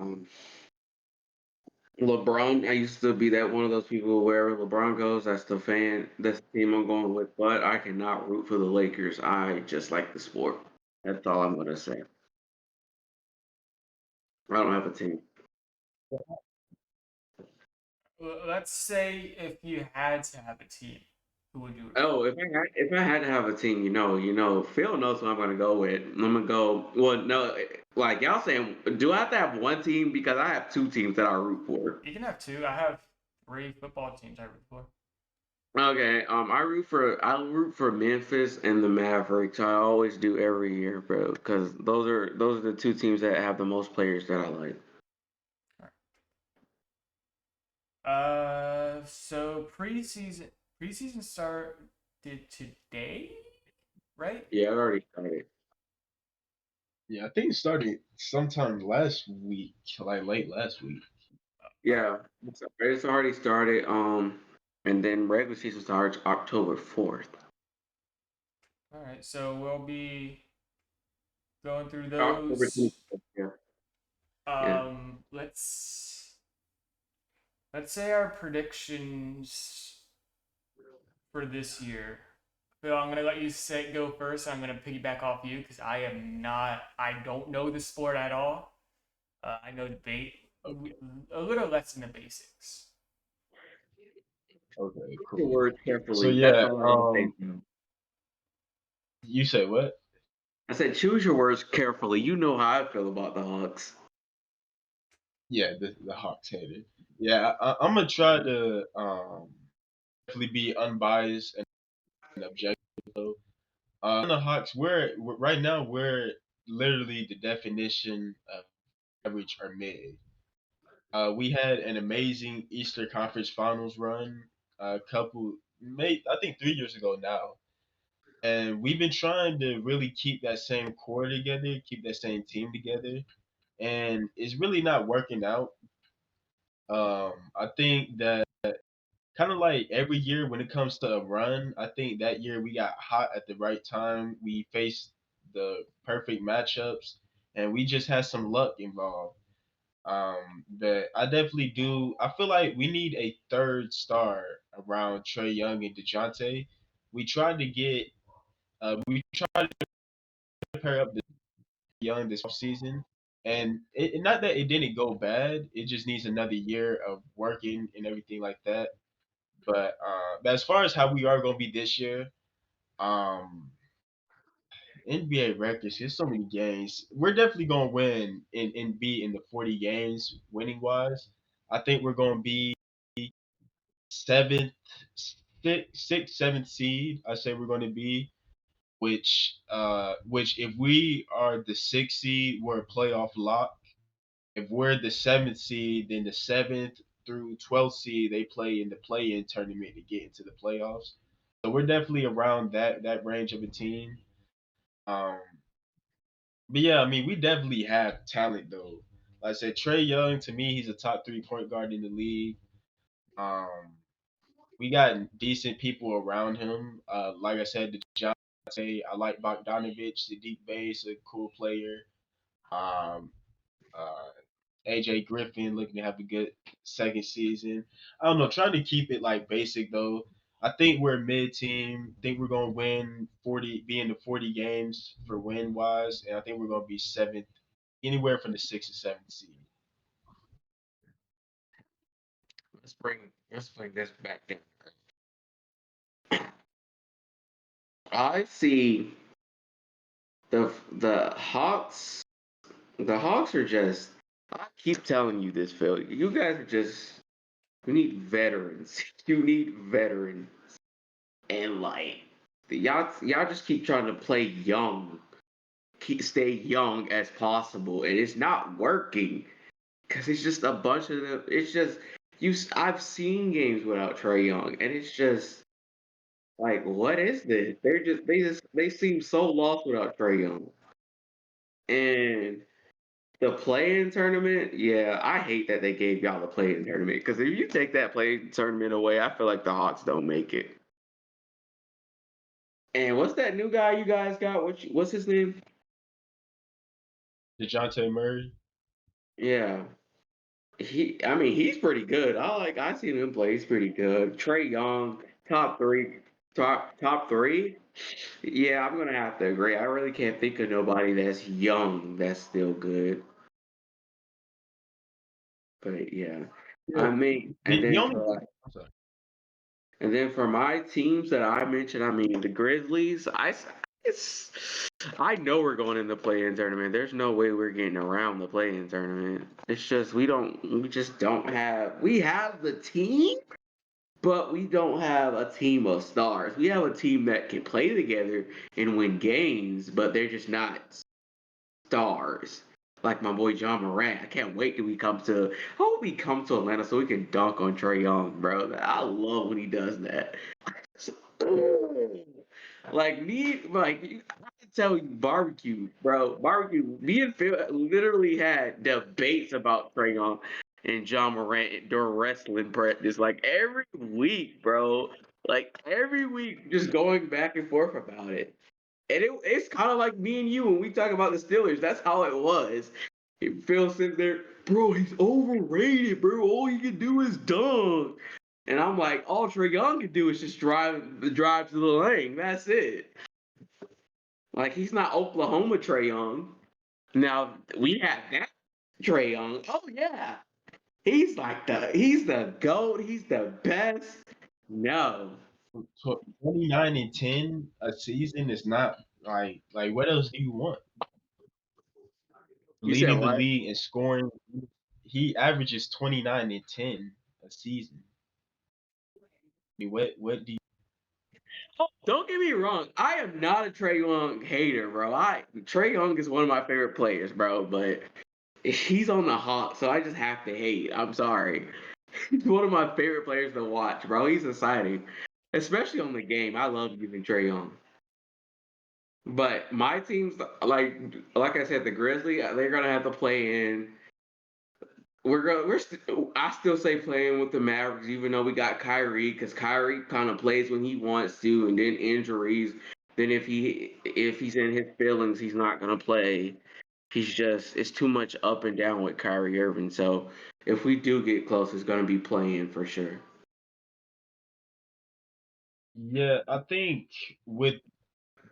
LeBron, I used to be that one of those people where LeBron goes, that's the fan, that's the team I'm going with. But I cannot root for the Lakers. I just like the sport. That's all I'm gonna say. I don't have a team. Let's say if you had to have a team, who would you root Oh, for? if I had to have a team, Phil knows who I'm gonna go with. I'm gonna go. Well, no, like y'all saying, do I have to have one team? Because I have two teams that I root for. You can have two. I have three football teams I root for. Okay, I root for Memphis and the Mavericks. I always do every year, bro, because those are the two teams that have the most players that I like. So preseason started today, right? Yeah, I already started. Yeah, I think it started sometime last week, like late last week. All right, Yeah, it's already started. And then regular season starts October 4th. all right. So we'll be going through October those. 24th. Yeah, yeah. Let's say our predictions for this year. Phil, I'm gonna let you say go first. I'm gonna piggyback off you because I don't know the sport at all. I know Okay, a little less than the basics. okay, Choose your cool. words So carefully. That's yeah, all I'm saying. you say what? I said choose your words carefully. You know how I feel about the Hawks. Yeah, the Hawks hated. Yeah, I'm gonna try to definitely be unbiased and objective. Though. The Hawks, right now we're literally the definition of average or mid. We had an amazing Easter Conference Finals run a couple, I think 3 years ago now, and we've been trying to really keep that same core together, keep that same team together, and it's really not working out. I think that kind of like every year when it comes to a run, I think that year we got hot at the right time. We faced the perfect matchups, and we just had some luck involved. But I definitely do. I feel like we need a third star around Trey Young and Dejounte. We tried to get, we tried to pair up the Young this season, and not that it didn't go bad. It just needs another year of working and everything like that. But as far as how we are going to be this year, um, NBA records. There's so many games. We're definitely going to win and be in the 40 games winning wise. I think we're going to be seventh, sixth, seventh seed. I say we're going to be, which if we are the sixth seed, we're a playoff lock. If we're the seventh seed, then the seventh through 12th seed they play in the play-in tournament to get into the playoffs. So we're definitely around that range of a team. Um, but yeah, I mean, we definitely have talent though. Like I said, Trey Young to me, he's a top three point guard in the league. Um, we got decent people around him. Like I said, DeJounte, I like Bogdanovich, the deep base, a cool player. Um, uh, AJ Griffin looking to have a good second season. I don't know, trying to keep it like basic though. I think we're mid team. Think we're gonna win 40, be in the 40 games for win wise, and I think we're gonna be seventh, anywhere from the sixth to seventh seed. Let's bring this back down. I see the Hawks. The Hawks are just. I keep telling you this, Phil. You guys are just. You need veterans. You need veterans, and like y'all just keep trying to play young, stay young as possible, and it's not working because it's just a bunch of them. It's just you. I've seen games without Trey Young, and it's just like, what is this? They seem so lost without Trey Young. And The play-in tournament, yeah, I hate that they gave y'all the play-in tournament because if you take that play-in tournament away, I feel like the Hawks don't make it. And what's that new guy you guys got? What's his name? DeJounte Murray. Yeah, I mean, he's pretty good. I seen him play. He's pretty good. Trey Young, top three, top three. Yeah, I'm gonna have to agree. I really can't think of nobody that's young that's still good. But yeah, Yeah, I mean, the only I'm sorry. and then for my teams that I mentioned, I mean the Grizzlies. It's, I know we're going in the play-in tournament. There's no way we're getting around the play-in tournament. It's just we just don't have. We have the team, but we don't have a team of stars. We have a team that can play together and win games, but they're just not stars. Like my boy John Morant. I can't wait till I hope he comes to Atlanta so we can dunk on Trey Young, bro. I love when he does that. Like me, like I can tell you, barbecue, bro, barbecue. Me and Phil literally had debates about Trey Young and John Morant during wrestling practice, like every week, bro. Like every week, just going back and forth about it. And it's kind of like me and you when we talk about the Steelers. That's how it was. Phil sitting there, bro, he's overrated, bro. All he can do is dunk. And I'm like, all Trey Young can do is just drive to the lane. That's it. Like he's not Oklahoma Trey Young. Now we have that Trey Young. Oh yeah, he's the goat. He's the best. No, 29 and 10 a season is not like what else do you want? you said Leading the what? league in scoring, he averages 29 and 10 a season. I mean, what do you? Don't get me wrong. I am not a Trey Young hater, bro. Trey Young is one of my favorite players, bro. But he's on the Hawks, so I just have to hate. I'm sorry. He's one of my favorite players to watch, bro. He's exciting, especially on the game. I love using Trey Young. But my team's like I said, the Grizzlies. They're gonna have to play in. I still say playing with the Mavericks, even though we got Kyrie, because Kyrie kind of plays when he wants to, and then injuries. Then if he's in his feelings, he's not gonna play. It's too much up and down with Kyrie Irving. So if we do get close, it's gonna be playing for sure. Yeah, I think with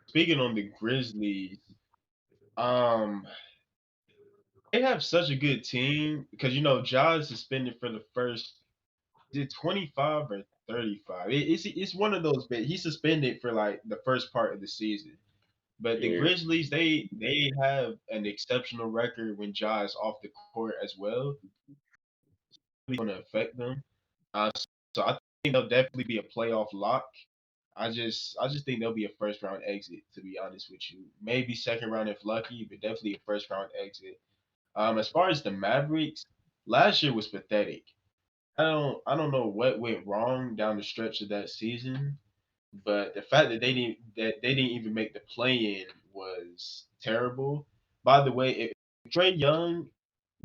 speaking on the Grizzlies, um, they have such a good team because Ja is suspended for the first is it 25 or 35? It's one of those. But he's suspended for like the first part of the season. But the Yeah. Grizzlies, they have an exceptional record when Ja is off the court as well. It's going to affect them. Uh, so I think they'll definitely be a playoff lock. I just think they'll be a first round exit. To be honest with you, maybe second round if lucky, but definitely a first round exit. As far as the Mavericks, last year was pathetic. I don't know what went wrong down the stretch of that season, but the fact that they didn't even make the play in was terrible. By the way, if Trey Young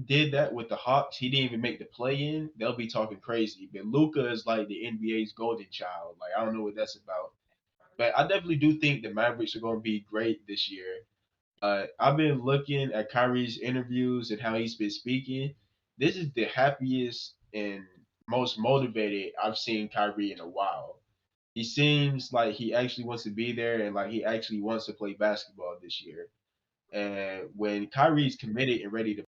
did that with the Hawks, he didn't even make the play in, they'll be talking crazy. But Luca is like the NBA's golden child. Like I don't know what that's about. But I definitely do think the Mavericks are going to be great this year. I've been looking at Kyrie's interviews and how he's been speaking. This is the happiest and most motivated I've seen Kyrie in a while. He seems like he actually wants to be there and like he actually wants to play basketball this year. And when Kyrie's committed and ready to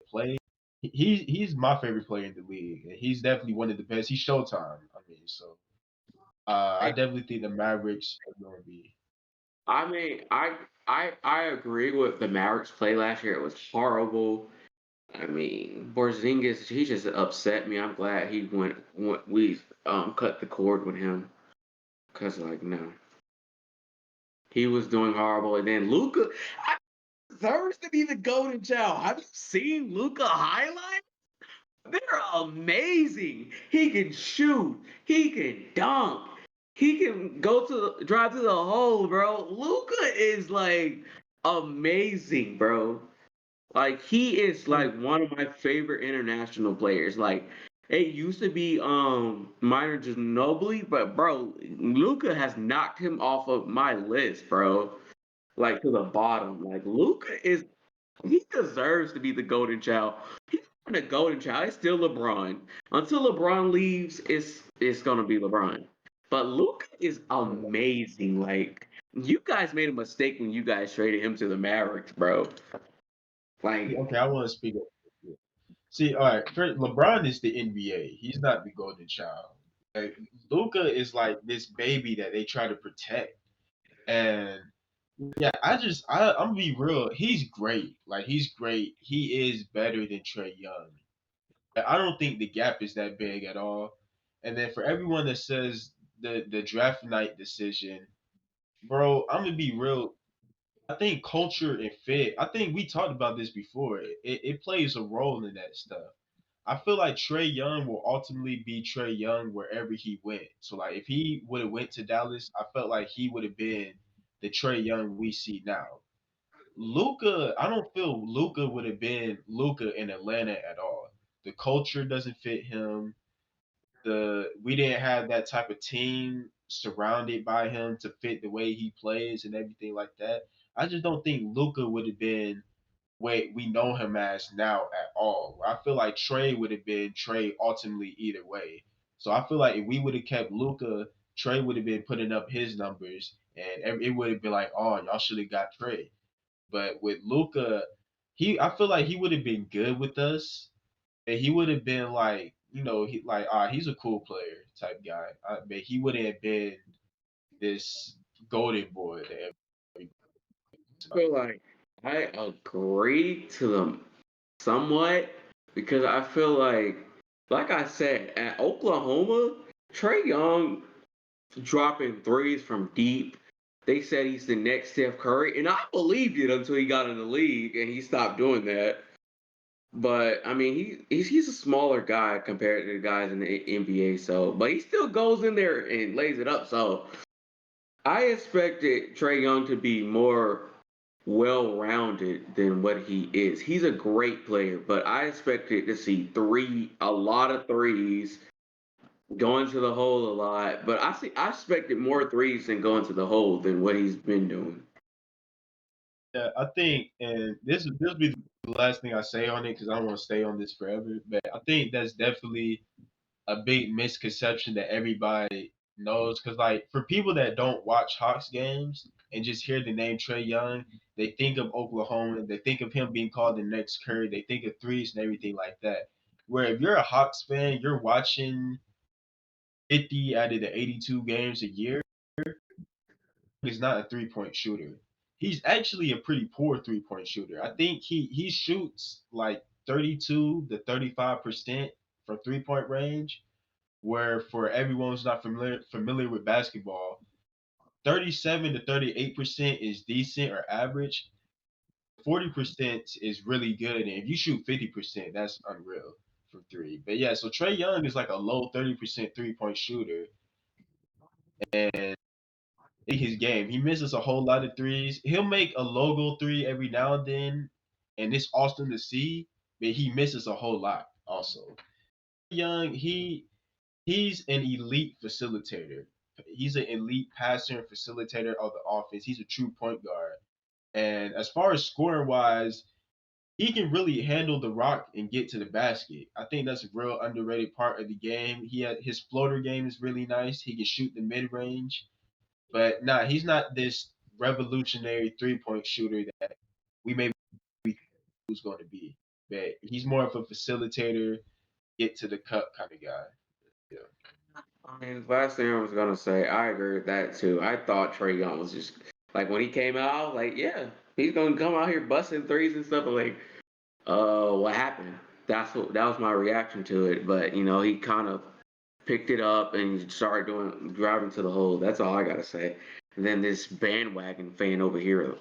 play, he's my favorite player in the league. And he's definitely one of the best. He's Showtime. I mean, so I definitely think the Mavericks are going to be. I mean, I agree with the Mavericks play last year. It was horrible. I mean, Porzingis, he just upset me. I'm glad we cut the cord with him because like no, he was doing horrible. And then Luca deserves to be the golden child. Have you seen Luca highlights? They're amazing. He can shoot. He can dunk. He can drive to the hole, bro. Luca is like amazing, bro. Like he is like one of my favorite international players. Like it used to be Minor Ginobili, but bro, Luca has knocked him off of my list, bro. Like to the bottom. Like Luca is he deserves to be the golden child. He's not the golden child. It's still LeBron. Until LeBron leaves, it's gonna be LeBron. But Luca is amazing. Like you guys made a mistake when you guys traded him to the Mavericks, bro. Like Okay, I want to speak up. See, all right, LeBron is the NBA. He's not the golden child. Like, Luca is like this baby that they try to protect. And yeah, I'm gonna be real. He's great. Like he's great. He is better than Trey Young. I don't think the gap is that big at all. And then for everyone that says the draft night decision, bro, I'm gonna be real. I think culture and fit. I think we talked about this before. It plays a role in that stuff. I feel like Trey Young will ultimately be Trey Young wherever he went. So like if he would have went to Dallas, I felt like he would have been the Trey Young we see now. Luca, I don't feel Luca would have been Luca in Atlanta at all. The culture doesn't fit him. The We didn't have that type of team surrounded by him to fit the way he plays and everything like that. I just don't think Luca would have been what we know him as now at all. I feel like Trey would have been Trey ultimately either way. So I feel like if we would have kept Luca, Trey would have been putting up his numbers, and it would have been like, oh, y'all should have got Trey. But with Luca, I feel like he would have been good with us, and he would have been like, he's a cool player type guy. But he wouldn't have been this golden boy that I feel like I agree to them somewhat because I feel like I said, at Oklahoma, Trey Young dropping threes from deep. They said he's the next Steph Curry, and I believed it until he got in the league and he stopped doing that. But I mean, he's a smaller guy compared to the guys in the NBA. So, but he still goes in there and lays it up. So, I expected Trey Young to be more well-rounded than what he is. He's a great player, but I expected to see a lot of threes, going to the hole a lot. But I expected more threes than going to the hole than what he's been doing. Yeah, I think, and this will be the last thing I say on it because I don't want to stay on this forever. But I think that's definitely a big misconception that everybody knows. Because like for people that don't watch Hawks games and just hear the name Trey Young, they think of Oklahoma. They think of him being called the next Curry. They think of threes and everything like that. Where if you're a Hawks fan, you're watching 50 out of the 82 games a year. He's not a 3 point shooter. He's actually a pretty poor 3 point shooter. I think he shoots like 32 to 35% from 3 point range. Where for everyone who's not familiar with basketball, 37 to 38% is decent or average. 40% is really good, and if you shoot 50%, that's unreal from three. But yeah, so Trey Young is like a low 30% 3 point shooter, and his game. He misses a whole lot of threes. He'll make a logo three every now and then, and it's awesome to see. But he misses a whole lot also. Young, he's an elite facilitator. He's an elite passer and facilitator of the offense. He's a true point guard. And as far as scoring wise, he can really handle the rock and get to the basket. I think that's a real underrated part of the game. His floater game is really nice. He can shoot the mid range. But nah, he's not this revolutionary 3 point shooter that we maybe who's going to be. But he's more of a facilitator, get to the cup kind of guy. Yeah. I mean, the last thing I was gonna say, I agree with that too. I thought Trey Young was just like when he came out, I was like, yeah, he's gonna come out here busting threes and stuff. I'm like, what happened? That was my reaction to it. But you know, he kind of picked it up and started driving to the hole. That's all I gotta say. And then this bandwagon fan over here,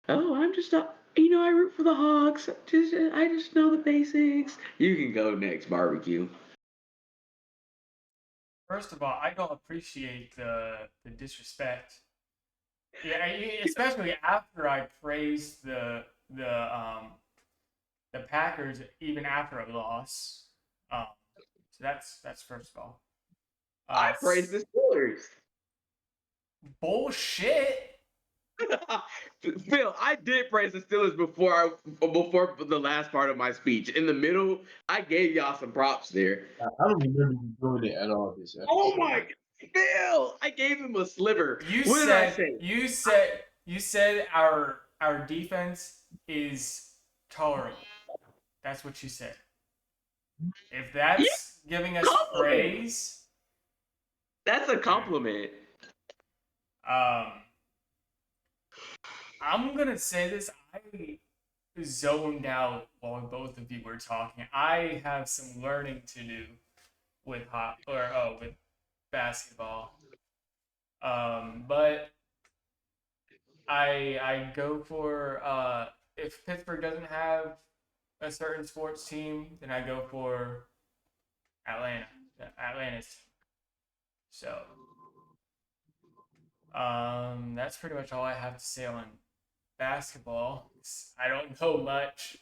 oh, I'm just a, I root for the Hawks. I just know the basics. You can go next, barbecue. First of all, I don't appreciate the disrespect. Yeah, especially after I praised the Packers even after a loss. So that's first of all. I praise the Steelers. Bullshit. Phil, I did praise the Steelers before the last part of my speech. In the middle, I gave y'all some props there. I don't remember you doing it at all this episode. Oh my, Phil! I gave him a sliver. What did I say? You said our defense is tolerable. That's what you said. If that's giving us praise, that's a compliment. I'm gonna say this. I zoned out while both of you were talking. I have some learning to do with with basketball. But I go for if Pittsburgh doesn't have a certain sports team, then I go for Atlanta's team. So that's pretty much all I have to say on basketball. I don't know much.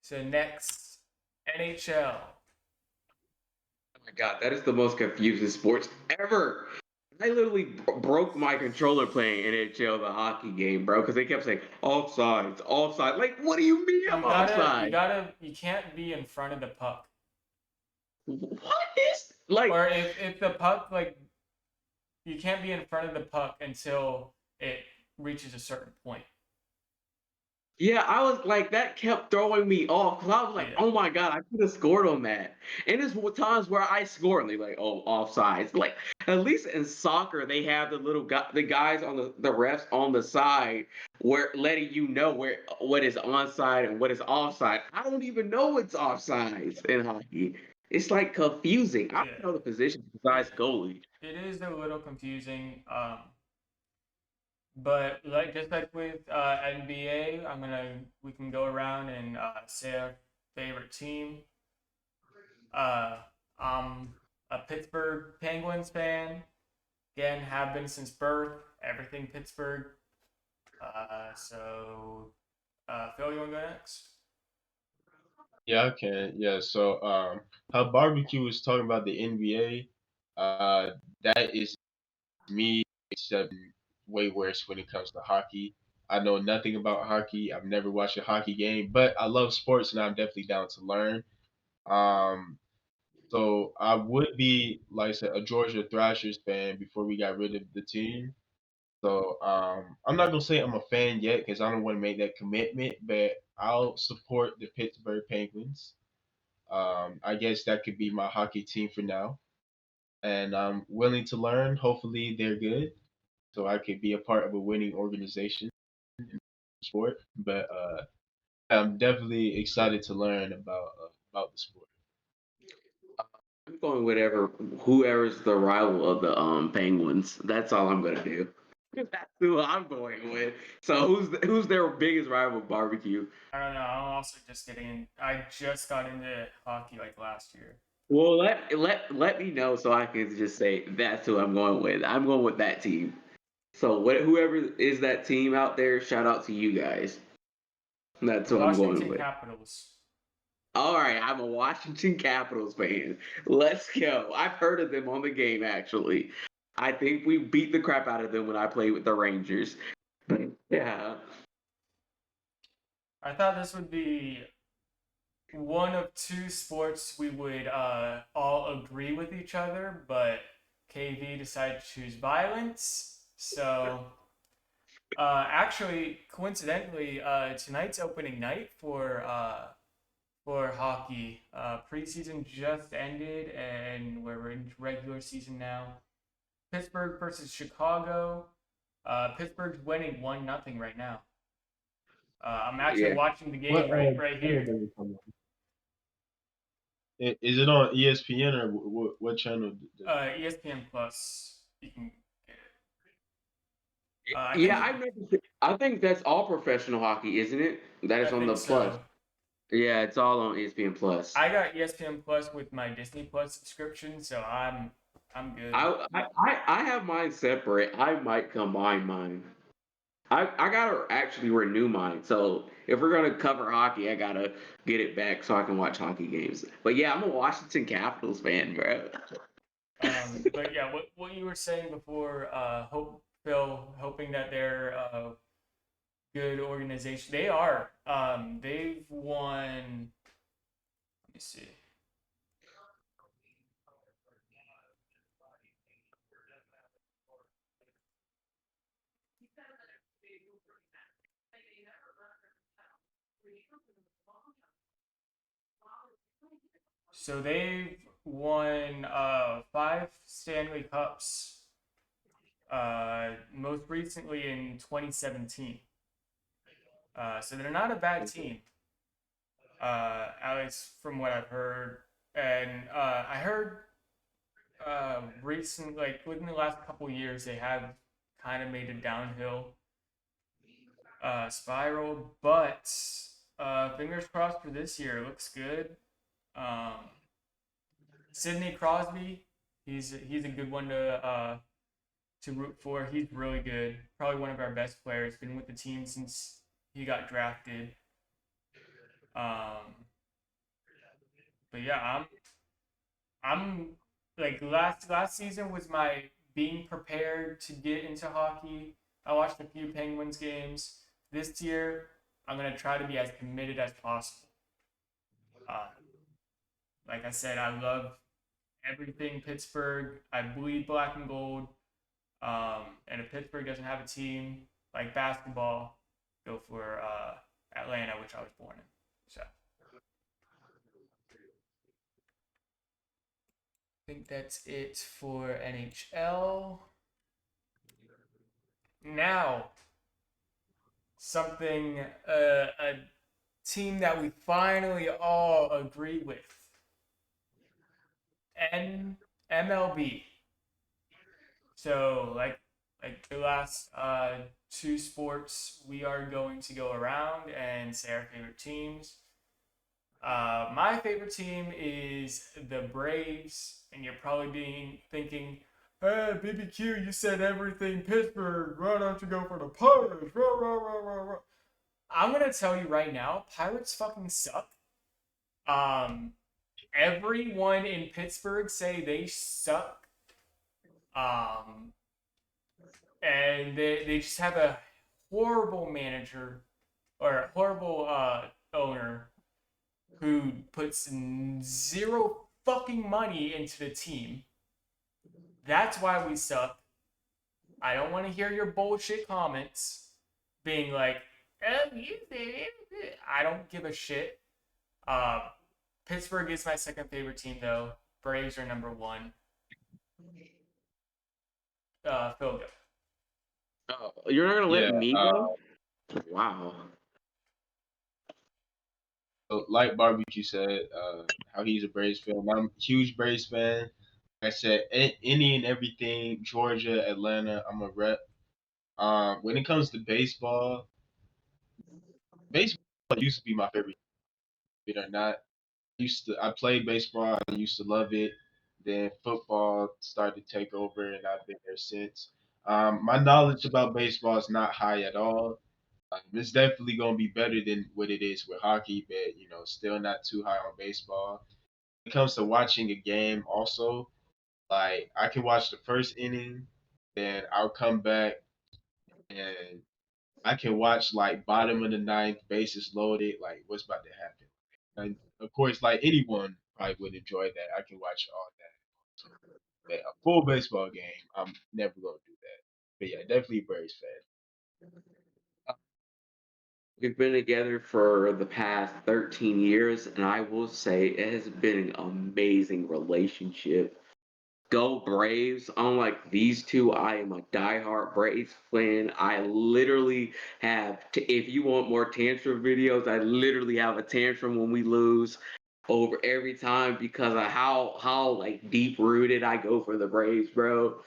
So next, NHL. Oh my god, that is the most confusing sports ever. I literally broke my controller playing NHL, the hockey game, bro, because they kept saying offsides, offside. Like, what do you mean I'm offside? You can't be in front of the puck. What is like? Or if the puck, like, you can't be in front of the puck until it reaches a certain point. Yeah, I was like, that kept throwing me off because I was like, oh my god, I could have scored on that. And there's times where I score and they're like, oh, offsides. Like, at least in soccer, they have the guys on the refs on the side where letting you know what is onside and what is offside. I don't even know it's offsides in hockey. It's like confusing. I don't know the positions besides goalie. It is a little confusing. But just like with NBA, we can go around and say our favorite team. I'm a Pittsburgh Penguins fan. Again, have been since birth. Everything Pittsburgh. So Phil, you want to go next? Yeah, I can. Yeah, so how barbecue was talking about the NBA, that is me, except way worse when it comes to hockey. I know nothing about hockey. I've never watched a hockey game, but I love sports and I'm definitely down to learn. Um, so I would be, like I said, a Georgia Thrashers fan before we got rid of the team. So I'm not gonna say I'm a fan yet because I don't want to make that commitment, but I'll support the Pittsburgh Penguins. I guess that could be my hockey team for now, and I'm willing to learn. Hopefully, they're good, so I could be a part of a winning organization in sport. But I'm definitely excited to learn about the sport. I'm going whoever's the rival of the Penguins. That's all I'm gonna do. That's who I'm going with. So who's their biggest rival? Barbecue. I don't know. I'm also just I just got into hockey like last year. Well, let me know so I can just say that's who I'm going with. I'm going with that team. So whoever is that team out there, shout out to you guys. That's what I'm going with. Washington Capitals. All right, I'm a Washington Capitals fan. Let's go. I've heard of them on the game, actually. I think we beat the crap out of them when I played with the Rangers. Yeah. I thought this would be one of two sports we would all agree with each other, but KV decided to choose violence. So, actually, coincidentally, tonight's opening night for hockey. Preseason just ended, and we're in regular season now. Pittsburgh versus Chicago. Pittsburgh's winning 1-0 right now. I'm actually watching the game right here. Is it on ESPN or what channel? ESPN Plus. You can get it. I think that's all professional hockey, isn't it? That is on the Plus. Yeah, it's all on ESPN Plus. I got ESPN Plus with my Disney Plus subscription, so I'm good. I have mine separate. I might combine mine. I gotta actually renew mine. So if we're gonna cover hockey, I gotta get it back so I can watch hockey games. But yeah, I'm a Washington Capitals fan, bro. But yeah, what you were saying before, Phil, hoping that they're good organization. They are. They've won. Let me see. So they've won 5 Stanley Cups. Most recently in 2017. So they're not a bad team. At least from what I've heard, and I heard recent, like within the last couple years, they have kind of made a downhill spiral, but fingers crossed for this year. It looks good. Um, Sidney Crosby, he's a good one to root for. He's really good. Probably one of our best players. Been with the team since he got drafted. Um, but yeah, I'm like last season was my being prepared to get into hockey. I watched a few Penguins games. This year, I'm gonna try to be as committed as possible. Uh, like I said, I love everything Pittsburgh. I bleed black and gold. And if Pittsburgh doesn't have a team like basketball, go for Atlanta, which I was born in. So I think that's it for NHL. Now, something a team that we finally all agree with. MLB. So like the last two sports, we are going to go around and say our favorite teams. My favorite team is the Braves, and you're probably being thinking, "Hey, BBQ, you said everything Pittsburgh. Why don't you go for the Pirates?" Rah, rah, rah, rah, rah. I'm gonna tell you right now, Pirates fucking suck. Um, Everyone in Pittsburgh say they suck. Um, and they just have a horrible manager or a horrible owner who puts zero fucking money into the team. That's why we suck. I don't want to hear your bullshit comments being like, "Oh, I don't give a shit." Uh, Pittsburgh is my second favorite team, though. Braves are number one. Phil, go. Oh, you're not gonna let Yeah. me go? Wow. So like Barbecue said, how he's a Braves fan. I'm a huge Braves fan. Like I said, any and everything, Georgia, Atlanta, I'm a rep. When it comes to baseball used to be my favorite, believe it or not. I played baseball. I used to love it. Then football started to take over, and I've been there since. My knowledge about baseball is not high at all. It's definitely gonna be better than what it is with hockey, but still not too high on baseball. When it comes to watching a game, also, like I can watch the first inning, then I'll come back and I can watch like bottom of the ninth, bases loaded, like what's about to happen. And of course, like anyone probably would enjoy that. I can watch all that. But a full baseball game, I'm never gonna do that. But yeah, definitely Braves fan. We've been together for the past 13 years, and I will say it has been an amazing relationship. Go Braves. Unlike these two, I am a diehard Braves fan. I literally have, if you want more tantrum videos, I literally have a tantrum when we lose over every time because of how like deep rooted I go for the Braves, bro.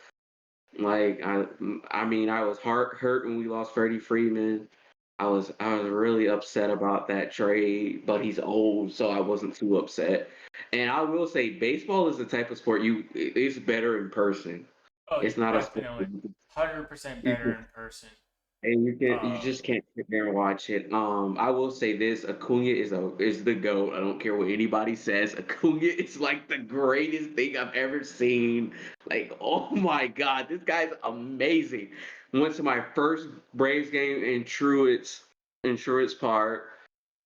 Like I mean, I was hurt when we lost Freddie Freeman. I was really upset about that trade, but he's old, so I wasn't too upset. And I will say, baseball is the type of sport it's better in person. Oh, It's not a sport. definitely. 100% You better can, in person. And you Uh, just can't sit there and watch it. I will say this: Acuna is the GOAT. I don't care what anybody says. Acuna is like the greatest thing I've ever seen. Like, oh my God, this guy's amazing. Went to my first Braves game in Truett's Park.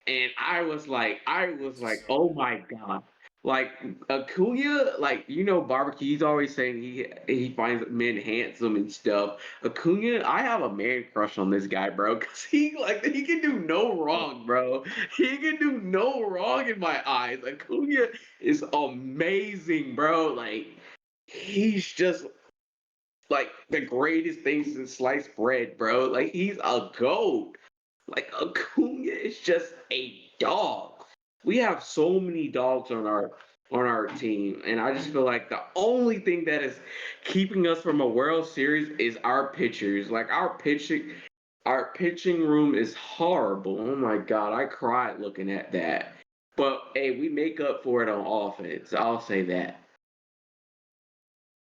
And I was like, oh my God. Like Acuna, like barbecue. He's always saying he finds men handsome and stuff. Acuna, I have a man crush on this guy, bro, because he can do no wrong, bro. He can do no wrong in my eyes. Acuna is amazing, bro. Like he's just like the greatest thing since sliced bread, bro. Like he's a goat. Like Acuna is just a dog. We have so many dogs on our team, and I just feel like the only thing that is keeping us from a World Series is our pitchers. Like our pitching room is horrible. Oh my God, I cried looking at that. But hey, we make up for it on offense. I'll say that.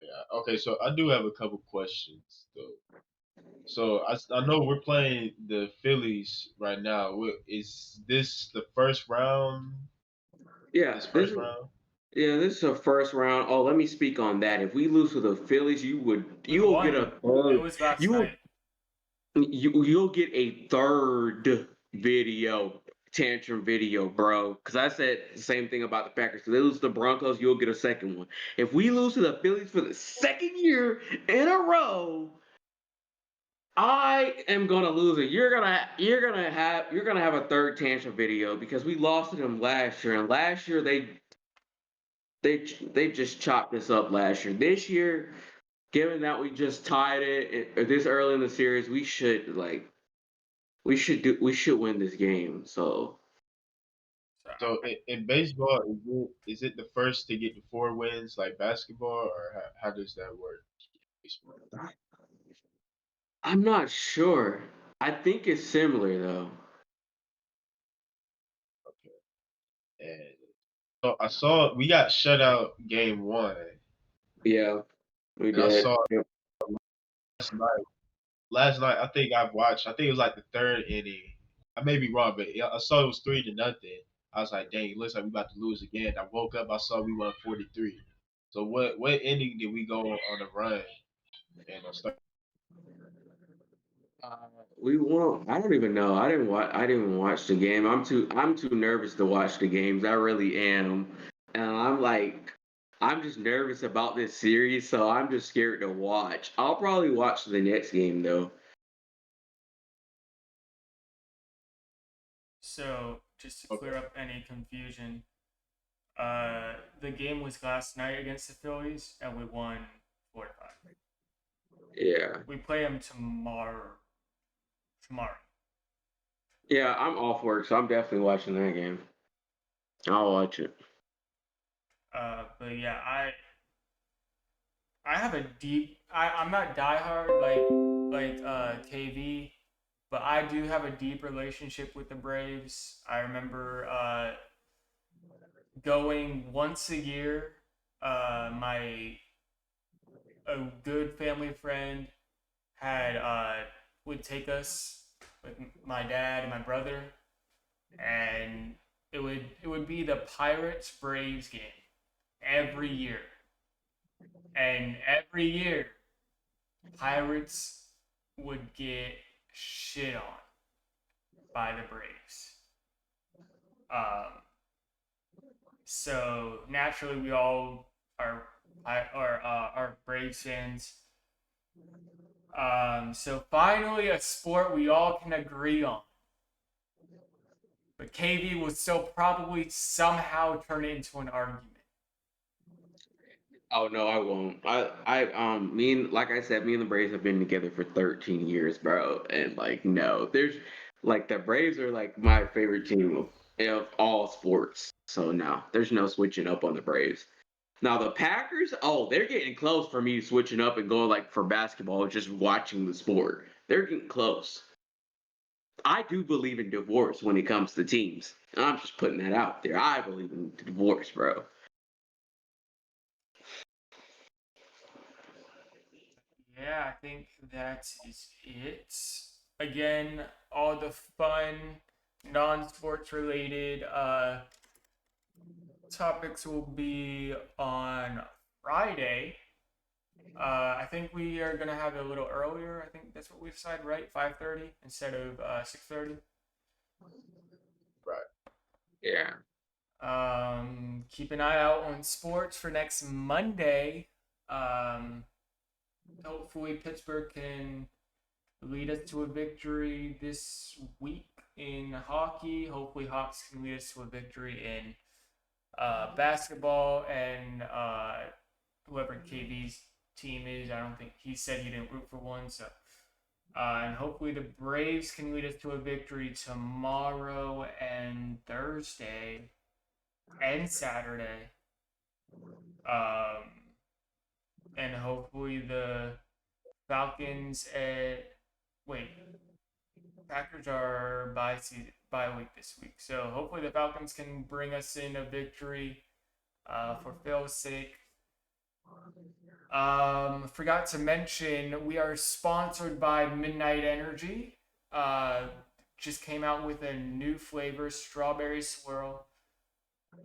Yeah. Okay, so I do have a couple questions though. So I know we're playing the Phillies right now. Is this the first round? Yeah, This first round? this is a first round. Oh, let me speak on that. If we lose to the Phillies, we you'll get won. a It third. was last You will night. you'll get a third video, tantrum video, bro. Because I said the same thing about the Packers. If they lose to the Broncos, you'll get a second one. If we lose to the Phillies for the second year in a row, I am gonna lose it. You're gonna have a third tantrum video because we lost to them last year, and last year they just chopped this up last year. This year, given that we just tied it this early in the series, we should win this game. So So So in baseball, is it the first to get the 4 wins like basketball, or how does that work? Baseball. I'm not sure. I think it's similar though. Okay. And so I saw we got shut out game one, Yeah, we and I did. saw last night. Last night, I think I watched. I think it was like the third inning. I may be wrong, but I saw it was 3-0. I was like, dang, it looks like we about to lose again. I woke up, I saw we won 43. So what inning did we go on a run and start? Uh, we won. I don't even know. I didn't even watch the game. I'm too nervous to watch the games. I really am. And I'm just nervous about this series, so I'm just scared to watch. I'll probably watch the next game though. so just to Okay. clear up any confusion, the game was last night against the Phillies, and we won 4-5. Yeah. We play them tomorrow. Tomorrow. Yeah, I'm off work, so I'm definitely watching that game. I'll watch it. But yeah, I have a deep. I'm not diehard like KV, but I do have a deep relationship with the Braves. I remember going once a year. My a good family friend had would take us with my dad and my brother, and it would be the Pirates Braves game every year, and every year Pirates would get shit on by the Braves. Um, so naturally, we all are Braves fans. So finally, a sport we all can agree on. But KV will still probably somehow turn it into an argument. Oh no, I won't. Like I said, me and the Braves have been together for 13 years, bro. And like, no, there's like the Braves are like my favorite team of all sports. So no, there's no switching up on the Braves. Now the Packers, oh, they're getting close for me switching up and going like for basketball, just watching the sport. They're getting close. I do believe in divorce when it comes to teams. I'm just putting that out there. I believe in divorce, bro. Yeah, I think that is it. again, all the fun, non-sports related topics will be on Friday. I think we are gonna have it a little earlier. I think that's what we decided, right? 5:30 instead of 6:30. Right. Yeah. Keep an eye out on sports for next Monday. Um, hopefully Pittsburgh can lead us to a victory this week in hockey. Hopefully Hawks can lead us to a victory in basketball, and whoever KB's team is, I don't think he said he didn't root for one. So, and hopefully the Braves can lead us to a victory tomorrow and Thursday and Saturday. And hopefully the Falcons Packers are bye week this week. So hopefully the Falcons can bring us in a victory for Phil's sake. Forgot to mention we are sponsored by Midnight Energy. Just came out with a new flavor, strawberry swirl.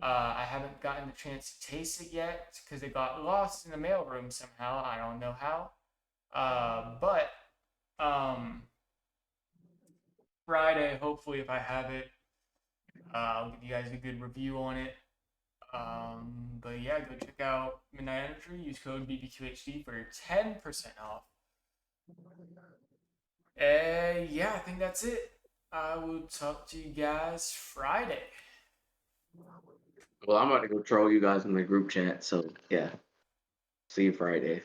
I haven't gotten the chance to taste it yet because it got lost in the mailroom somehow. I don't know how. But Friday, hopefully, if I have it, I'll give you guys a good review on it. But yeah, go check out Midnight Energy. Use code BBQHD for 10% off. Yeah, I think that's it. I will talk to you guys Friday. Well, I'm about to go troll you guys in the group chat, so yeah. See you Friday.